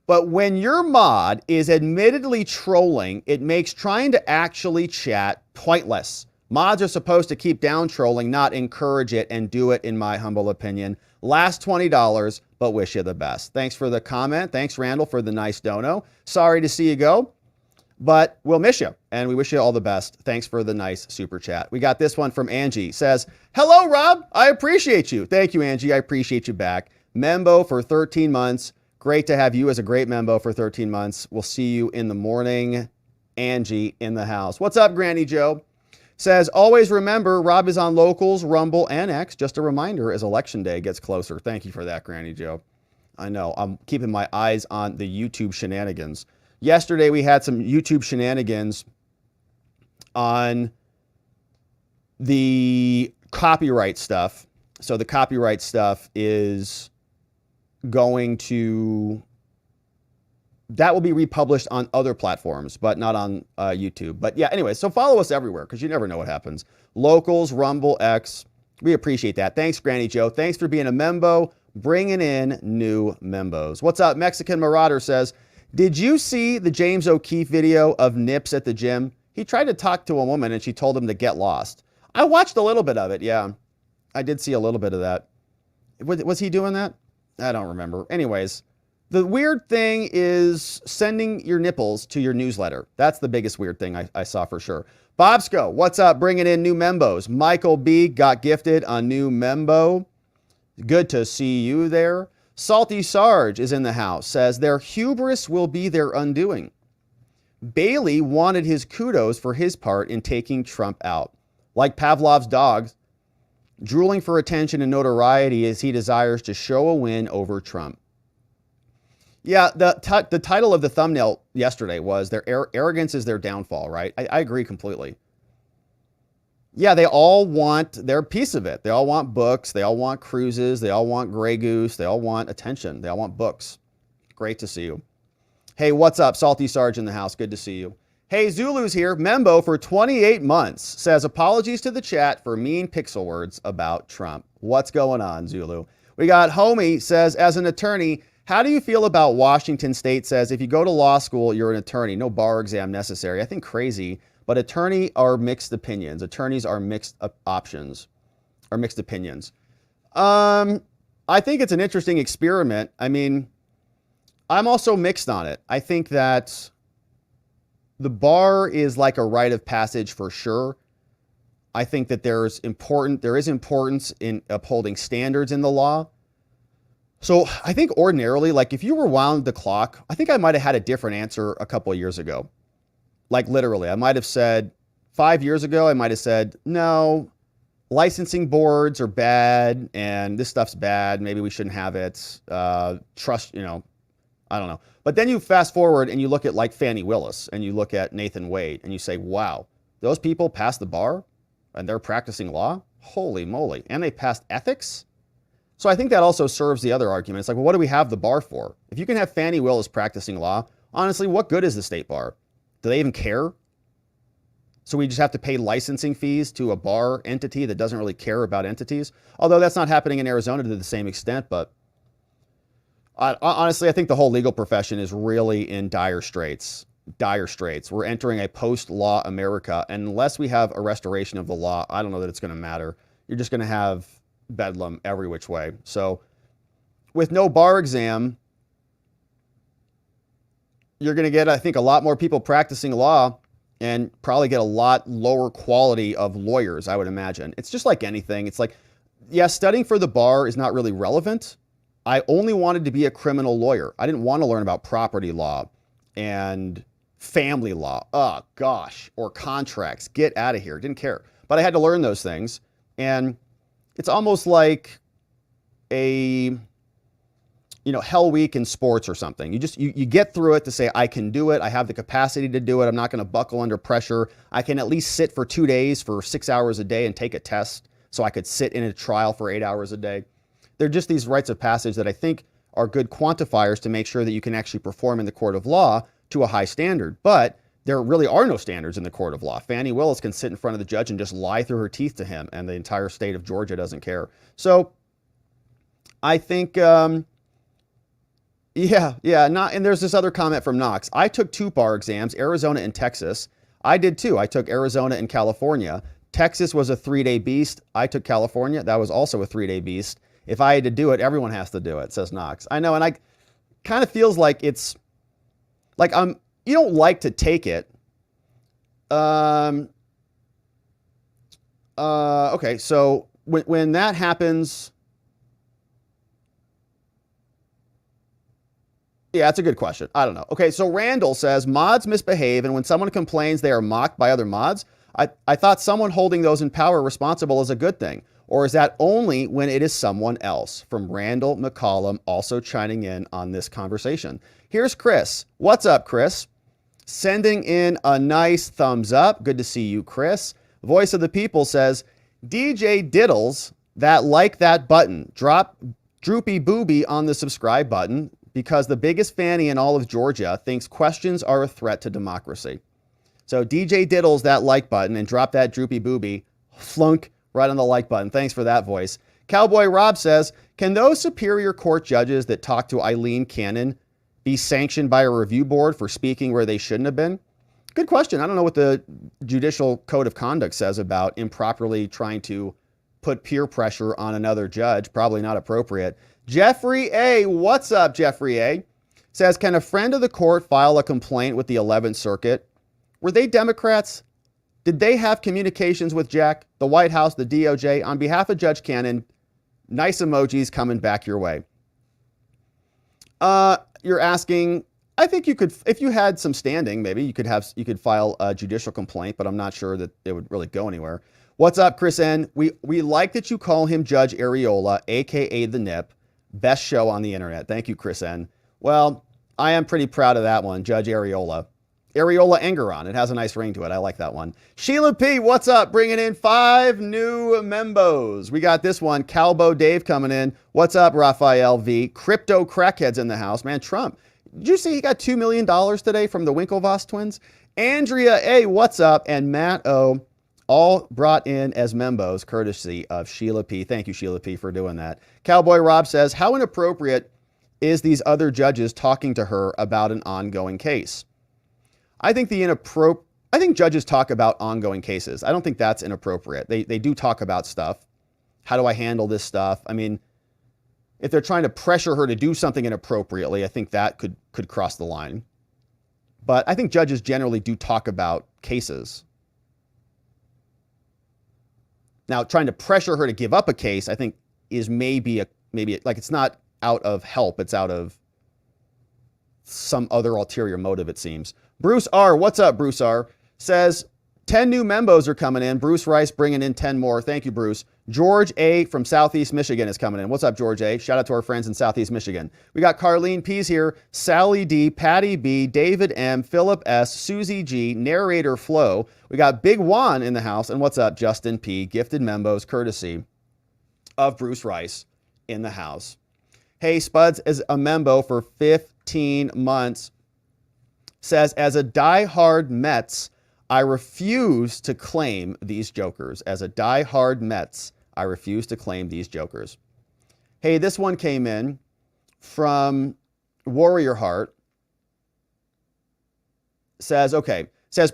But when your mod is admittedly trolling, it makes trying to actually chat pointless. Mods are supposed to keep down trolling, not encourage it and do it, in my humble opinion. Last $20, but wish you the best. Thanks for the comment. Thanks, Randall, for the nice dono. Sorry to see you go. But we'll miss you, and we wish you all the best. Thanks for the nice super chat. We got this one from Angie. Says, hello, Rob. I appreciate you. Thank you, Angie. I appreciate you back. Membo for 13 months. Great to have you as a great membo for 13 months. We'll see you in the morning. Angie in the house. What's up, Granny Joe? Says, always remember, Rob is on Locals, Rumble, and X. Just a reminder as Election Day gets closer. Thank you for that, Granny Joe. I know. I'm keeping my eyes on the YouTube shenanigans. Yesterday, we had some YouTube shenanigans on the copyright stuff. So the copyright stuff is going to, that will be republished on other platforms, but not on YouTube. But yeah, anyway, so follow us everywhere because you never know what happens. Locals, Rumble, X. We appreciate that. Thanks, Granny Joe. Thanks for being a membo, bringing in new membos. What's up? Mexican Marauder says, did you see the James O'Keefe video of Nips at the gym? He tried to talk to a woman and she told him to get lost. I watched a little bit of it. Yeah, I did see a little bit of that. Was he doing that? I don't remember. Anyways, the weird thing is sending your nipples to your newsletter. That's the biggest weird thing I saw for sure. Bobsco, what's up? Bringing in new membos. Michael B got gifted a new membo. Good to see you there. Salty Sarge is in the house, says their hubris will be their undoing. Bailey wanted his kudos for his part in taking Trump out. Like Pavlov's dogs, drooling for attention and notoriety as he desires to show a win over Trump. Yeah, the title of the thumbnail yesterday was their arrogance is their downfall, right? I agree completely. Yeah, they all want their piece of it. They all want books. They all want cruises. They all want Grey Goose. They all want attention. They all want books. Great to see you. Hey, what's up? Salty Sarge in the house. Good to see you. Hey, Zulu's here. Membo for 28 months. Says apologies to the chat for mean pixel words about Trump. What's going on, Zulu? We got Homie says, as an attorney, how do you feel about Washington State says if you go to law school, you're an attorney, no bar exam necessary? I think crazy. But attorney are mixed opinions. Attorneys are mixed options, or mixed opinions. I think it's an interesting experiment. I mean, I'm also mixed on it. I think that the bar is like a rite of passage for sure. I think that there is importance in upholding standards in the law. So I think ordinarily, like if you rewound the clock, I think I might have had a different answer a couple of years ago. Like literally, I might have said 5 years ago, I might have said, no, licensing boards are bad and this stuff's bad. Maybe we shouldn't have it. Trust, I don't know. But then you fast forward and you look at like Fani Willis and you look at Nathan Wade and you say, wow, those people passed the bar and they're practicing law? Holy moly. And they passed ethics? So I think that also serves the other argument. It's like, well, what do we have the bar for? If you can have Fani Willis practicing law, honestly, what good is the state bar? Do they even care? So we just have to pay licensing fees to a bar entity that doesn't really care about entities. Although that's not happening in Arizona to the same extent. But honestly, I think the whole legal profession is really in dire straits. Dire straits. We're entering a post-law America. And unless we have a restoration of the law, I don't know that it's going to matter. You're just going to have bedlam every which way. So with no bar exam, you're going to get, I think, a lot more people practicing law and probably get a lot lower quality of lawyers, I would imagine. It's just like anything. It's like, yeah, studying for the bar is not really relevant. I only wanted to be a criminal lawyer. I didn't want to learn about property law and family law. Oh, gosh. Or contracts. Get out of here. Didn't care. But I had to learn those things. And it's almost like a Hell Week in sports or something. You get through it to say, I can do it. I have the capacity to do it. I'm not going to buckle under pressure. I can at least sit for 2 days for 6 hours a day and take a test so I could sit in a trial for 8 hours a day. They're just these rites of passage that I think are good quantifiers to make sure that you can actually perform in the court of law to a high standard. But there really are no standards in the court of law. Fani Willis can sit in front of the judge and just lie through her teeth to him, and the entire state of Georgia doesn't care. So I think, and there's this other comment from Knox. I took 2 bar exams, Arizona and Texas. I did too. I took Arizona and California. Texas was a 3-day beast. I took California. That was also a 3-day beast. If I had to do it, everyone has to do it, says Knox. I know, and I kind of feels like it's like you don't like to take it. Okay, so when that happens, yeah, that's a good question. I don't know. Okay, so Randall says mods misbehave, and when someone complains they are mocked by other mods, I thought someone holding those in power responsible is a good thing. Or is that only when it is someone else? From Randall McCollum, also chiming in on this conversation. Here's Chris. What's up, Chris? Sending in a nice thumbs up. Good to see you, Chris. Voice of the People says, DJ Diddles, that button. Drop droopy booby on the subscribe button because the biggest fanny in all of Georgia thinks questions are a threat to democracy. So DJ Diddles that like button and drop that droopy booby, flunk right on the like button. Thanks for that voice. Cowboy Rob says, can those Superior Court judges that talk to Eileen Cannon be sanctioned by a review board for speaking where they shouldn't have been? Good question. I don't know what the Judicial Code of Conduct says about improperly trying to put peer pressure on another judge. Probably not appropriate. Jeffrey A. What's up, Jeffrey A? Says, can a friend of the court file a complaint with the 11th Circuit? Were they Democrats? Did they have communications with Jack, the White House, the DOJ? On behalf of Judge Cannon, nice emojis coming back your way. You're asking, I think you could, if you had some standing, maybe you could file a judicial complaint, but I'm not sure that it would really go anywhere. What's up, Chris N? We like that you call him Judge Areola, aka the Nip. Best show on the internet. Thank you, Chris N. Well, I am pretty proud of that one, Judge Areola. Areola Engoron. It has a nice ring to it. I like that one. Sheila P, what's up? Bringing in 5 new membos. We got this one. Calbo Dave coming in. What's up, Raphael V? Crypto crackheads in the house. Man, Trump. Did you see he got $2 million today from the Winklevoss twins? Andrea A, what's up? And Matt O, all brought in as membos, courtesy of Sheila P. Thank you, Sheila P, for doing that. Cowboy Rob says, how inappropriate is these other judges talking to her about an ongoing case? I think judges talk about ongoing cases. I don't think that's inappropriate. They do talk about stuff. How do I handle this stuff? I mean, if they're trying to pressure her to do something inappropriately, I think that could cross the line. But I think judges generally do talk about cases. Now, trying to pressure her to give up a case, I think, is maybe like it's not out of help. It's out of some other ulterior motive, it seems. Bruce R, what's up, Bruce R? Says 10 new membos are coming in. Bruce Rice bringing in 10 more. Thank you, Bruce. George A from Southeast Michigan is coming in. What's up, George A? Shout out to our friends in Southeast Michigan. We got Carlene P's here, Sally D, Patty B, David M, Philip S, Susie G, Narrator Flo. We got Big Juan in the house. And what's up, Justin P? Gifted membos courtesy of Bruce Rice in the house. Hey, Spuds is a membo for 15 months. Says, as a diehard Mets, I refuse to claim these jokers. As a diehard Mets, I refuse to claim these jokers. Hey, this one came in from Warrior Heart. Says,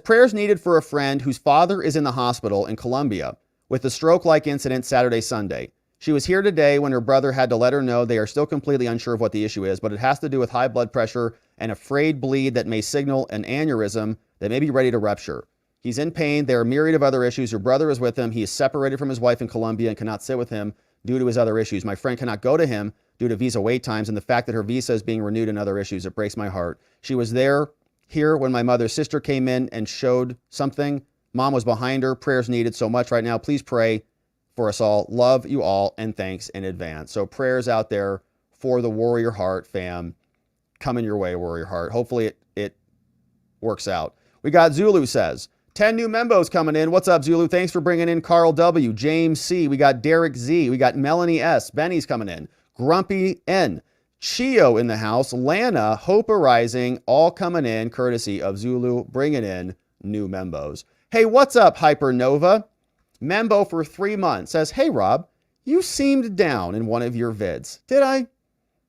prayers needed for a friend whose father is in the hospital in Colombia with a stroke-like incident Saturday, Sunday. She was here today when her brother had to let her know they are still completely unsure of what the issue is, but it has to do with high blood pressure and a frayed bleed that may signal an aneurysm that may be ready to rupture. He's in pain. There are a myriad of other issues. Her brother is with him. He is separated from his wife in Colombia and cannot sit with him due to his other issues. My friend cannot go to him due to visa wait times and the fact that her visa is being renewed and other issues. It breaks my heart. She was here when my mother's sister came in and showed something. Mom was behind her. Prayers needed so much right now. Please pray for us all. Love you all and thanks in advance. So prayers out there for the Warrior Heart fam. Coming your way, Warrior Heart. Hopefully it works out. We got Zulu says, 10 new membos coming in. What's up, Zulu? Thanks for bringing in Carl W, James C. We got Derek Z. We got Melanie S. Benny's coming in. Grumpy N. Chio in the house. Lana, Hope Arising, all coming in courtesy of Zulu, bringing in new membos. Hey, what's up, Hypernova? Membo for 3 months says, hey, Rob, you seemed down in one of your vids. Did I?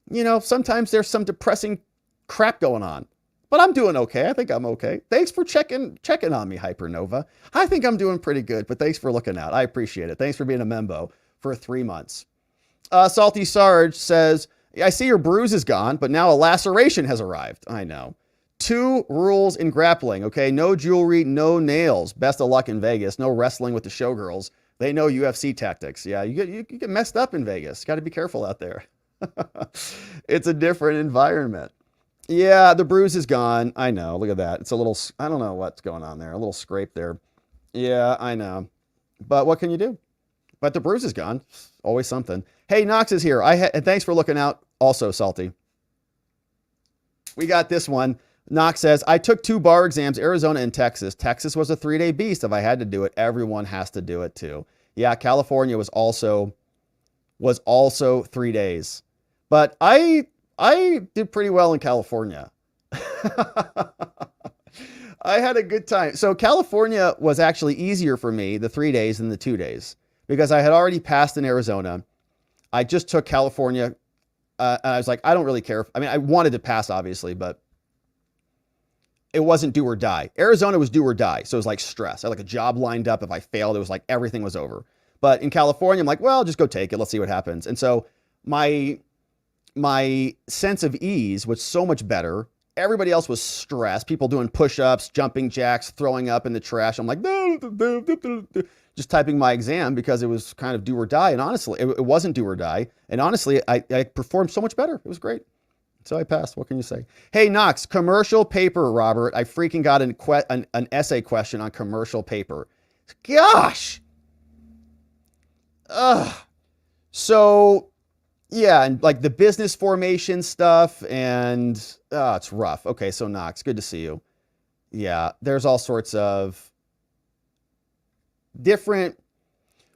You know, sometimes there's some depressing crap going on, but I'm doing okay. I think I'm okay. Thanks for checking on me, Hypernova. I think I'm doing pretty good, but thanks for looking out. I appreciate it. Thanks for being a membo for 3 months. Salty Sarge says, I see your bruise is gone, but now a laceration has arrived. I know. 2 rules in grappling, okay? No jewelry, no nails. Best of luck in Vegas. No wrestling with the showgirls. They know UFC tactics. Yeah, you get messed up in Vegas. Got to be careful out there. It's a different environment. Yeah, the bruise is gone. I know. Look at that. It's a little, I don't know what's going on there. A little scrape there. Yeah, I know. But what can you do? But the bruise is gone. Always something. Hey, Knox is here. And thanks for looking out also, Salty. We got this one. Knox says, I took 2 bar exams, Arizona and Texas. Texas was a 3-day beast. If I had to do it, everyone has to do it too. Yeah, California was also 3 days. But I did pretty well in California. I had a good time. So California was actually easier for me, the 3 days than the 2 days, because I had already passed in Arizona. I just took California. And I was like, I don't really care. I mean, I wanted to pass, obviously, but it wasn't do or die. Arizona was do or die. So it was like stress. I had like a job lined up. If I failed, it was like everything was over. But in California, I'm like, well, just go take it. Let's see what happens. And so my sense of ease was so much better. Everybody else was stressed. People doing push-ups, jumping jacks, throwing up in the trash. I'm like, just typing my exam because it was kind of do or die. And honestly, it wasn't do or die. And honestly, I performed so much better. It was great. So I passed. What can you say? Hey, Knox, commercial paper, Robert. I freaking got an essay question on commercial paper. Gosh. So, yeah, and like the business formation stuff and it's rough. Okay, so Knox, good to see you. Yeah, there's all sorts of different.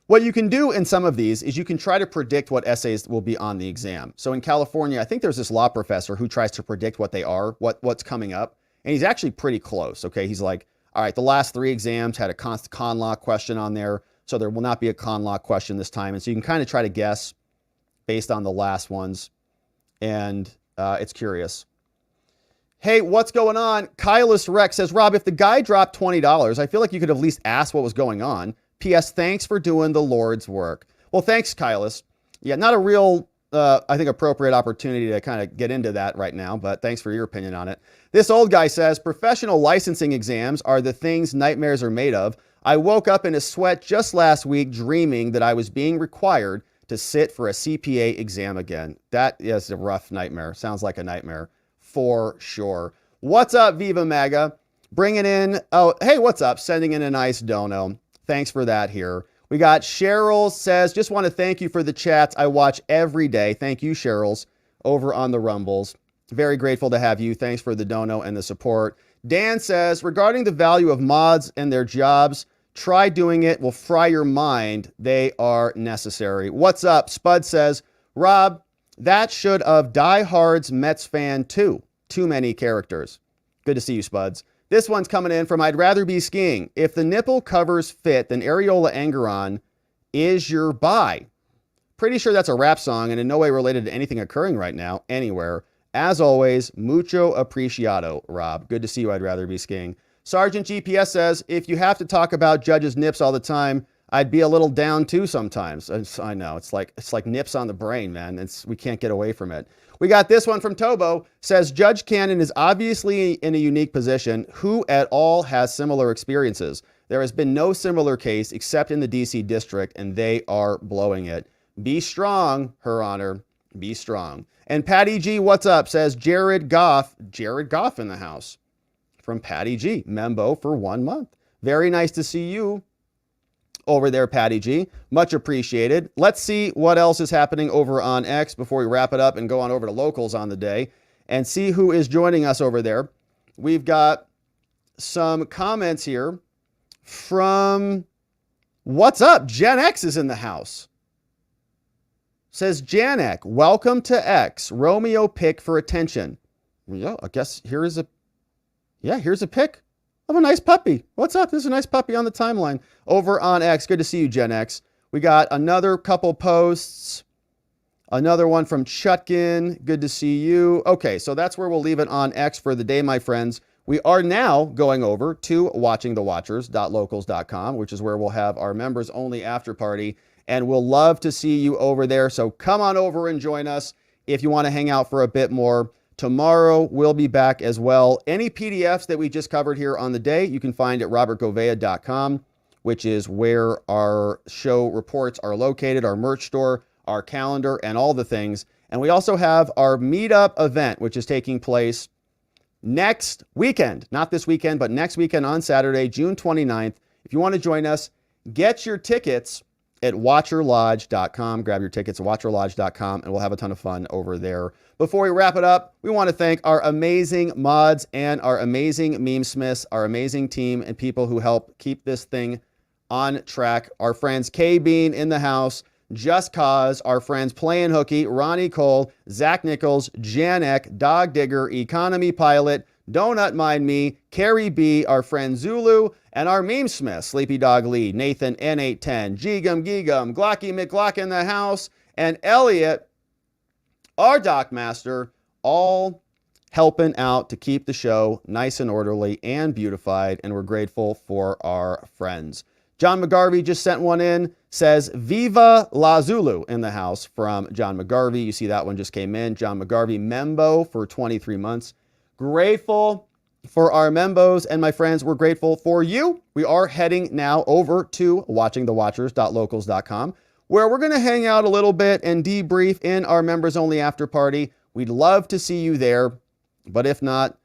What you can do in some of these is you can try to predict what essays will be on the exam. So in California, I think there's this law professor who tries to predict what they are, what's coming up. And he's actually pretty close. Okay. He's like, all right, the last 3 exams had a con law question on there. So there will not be a con law question this time. And so you can kind of try to guess based on the last ones. And it's curious. Hey, what's going on? Kylus Rex says, Rob, if the guy dropped $20, I feel like you could have at least asked what was going on. P.S. Thanks for doing the Lord's work. Well, thanks, Kylus. Yeah, not a real, I think, appropriate opportunity to kind of get into that right now, but thanks for your opinion on it. This old guy says, professional licensing exams are the things nightmares are made of. I woke up in a sweat just last week dreaming that I was being required to sit for a CPA exam again. That is a rough nightmare. Sounds like a nightmare for sure. What's up, Viva MAGA? Bringing in, oh, hey, what's up? Sending in a nice dono. Thanks for that here. We got Cheryl says, just want to thank you for the chats I watch every day. Thank you, Cheryl's, over on the Rumbles. Very grateful to have you. Thanks for the dono and the support. Dan says, regarding the value of mods and their jobs, try doing it. Will fry your mind. They are necessary. What's up? Spud says, Rob, that should have Die Hard's Mets fan too. Too many characters. Good to see you, Spuds. This one's coming in from I'd rather be skiing. If the nipple covers fit, then Areola Engoron is your buy. Pretty sure that's a rap song and in no way related to anything occurring right now, anywhere. As always, mucho apreciado, Rob. Good to see you. I'd rather be skiing. Sergeant GPS says, if you have to talk about judges' nips all the time, I'd be a little down too sometimes. I know, it's like nips on the brain, man. We can't get away from it. We got this one from Tobo. Says, Judge Cannon is obviously in a unique position. Who at all has similar experiences? There has been no similar case except in the DC district, and they are blowing it. Be strong, Her Honor. Be strong. And Patty G, what's up? Says, Jared Goff in the house. From Patty G. Membo for 1 month. Very nice to see you over there, Patty G. Much appreciated. Let's see what else is happening over on X before we wrap it up and go on over to locals on the day and see who is joining us over there. We've got some comments here from what's up? Gen X is in the house. Says Janek, welcome to X. Romeo pick for attention. Yeah, I guess here's a pic of a nice puppy. What's up? There's a nice puppy on the timeline over on X. Good to see you, Gen X. We got another couple posts. Another one from Chutkin. Good to see you. Okay, so that's where we'll leave it on X for the day, my friends. We are now going over to watchingthewatchers.locals.com, which is where we'll have our members only after party. And we'll love to see you over there. So come on over and join us if you want to hang out for a bit more. Tomorrow we'll be back as well. Any PDFs that we just covered here on the day, you can find at robertgovea.com, which is where our show reports are located, our merch store, our calendar, and all the things. And we also have our meetup event, which is taking place next weekend. Not this weekend, but next weekend on Saturday, June 29th. If you want to join us, get your tickets at watcherlodge.com. Grab your tickets at watcherlodge.com, and we'll have a ton of fun over there. Before we wrap it up, we want to thank our amazing mods and our amazing memesmiths, our amazing team and people who help keep this thing on track. Our friends K-Bean in the house, Just Cause, our friends Playin' Hooky, Ronnie Cole, Zach Nichols, Janek, Dog Digger, Economy Pilot, Donut Mind Me, Carrie B, our friend Zulu, and our memesmith, Sleepy Dog Lee, Nathan N810, Geegum Geegum, Glocky McGlock in the house, and Elliot, our Doc Master, all helping out to keep the show nice and orderly and beautified, and we're grateful for our friends. John McGarvey just sent one in, says, Viva La Zulu in the house from John McGarvey. You see that one just came in. John McGarvey, Membo for 23 months. Grateful for our membos, and my friends, we're grateful for you. We are heading now over to watchingthewatchers.locals.com, where we're going to hang out a little bit and debrief in our members only after party. We'd love to see you there, but if not,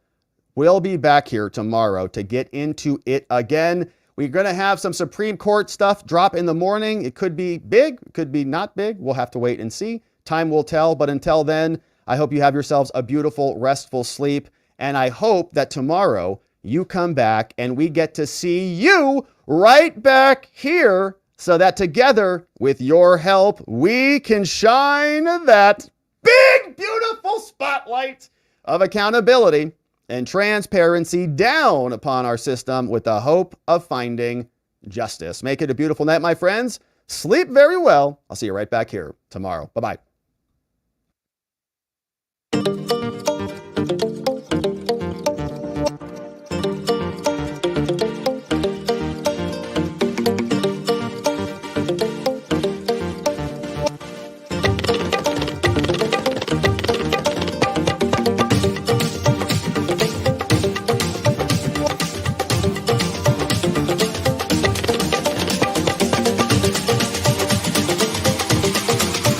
we'll be back here tomorrow to get into it again. We're going to have some Supreme Court stuff drop in the morning. It could be big, it could be not big. We'll have to wait and see. Time will tell, but until then, I hope you have yourselves a beautiful, restful sleep. And I hope that tomorrow you come back and we get to see you right back here so that together, with your help, we can shine that big, beautiful spotlight of accountability and transparency down upon our system with the hope of finding justice. Make it a beautiful night, my friends. Sleep very well. I'll see you right back here tomorrow. Bye-bye.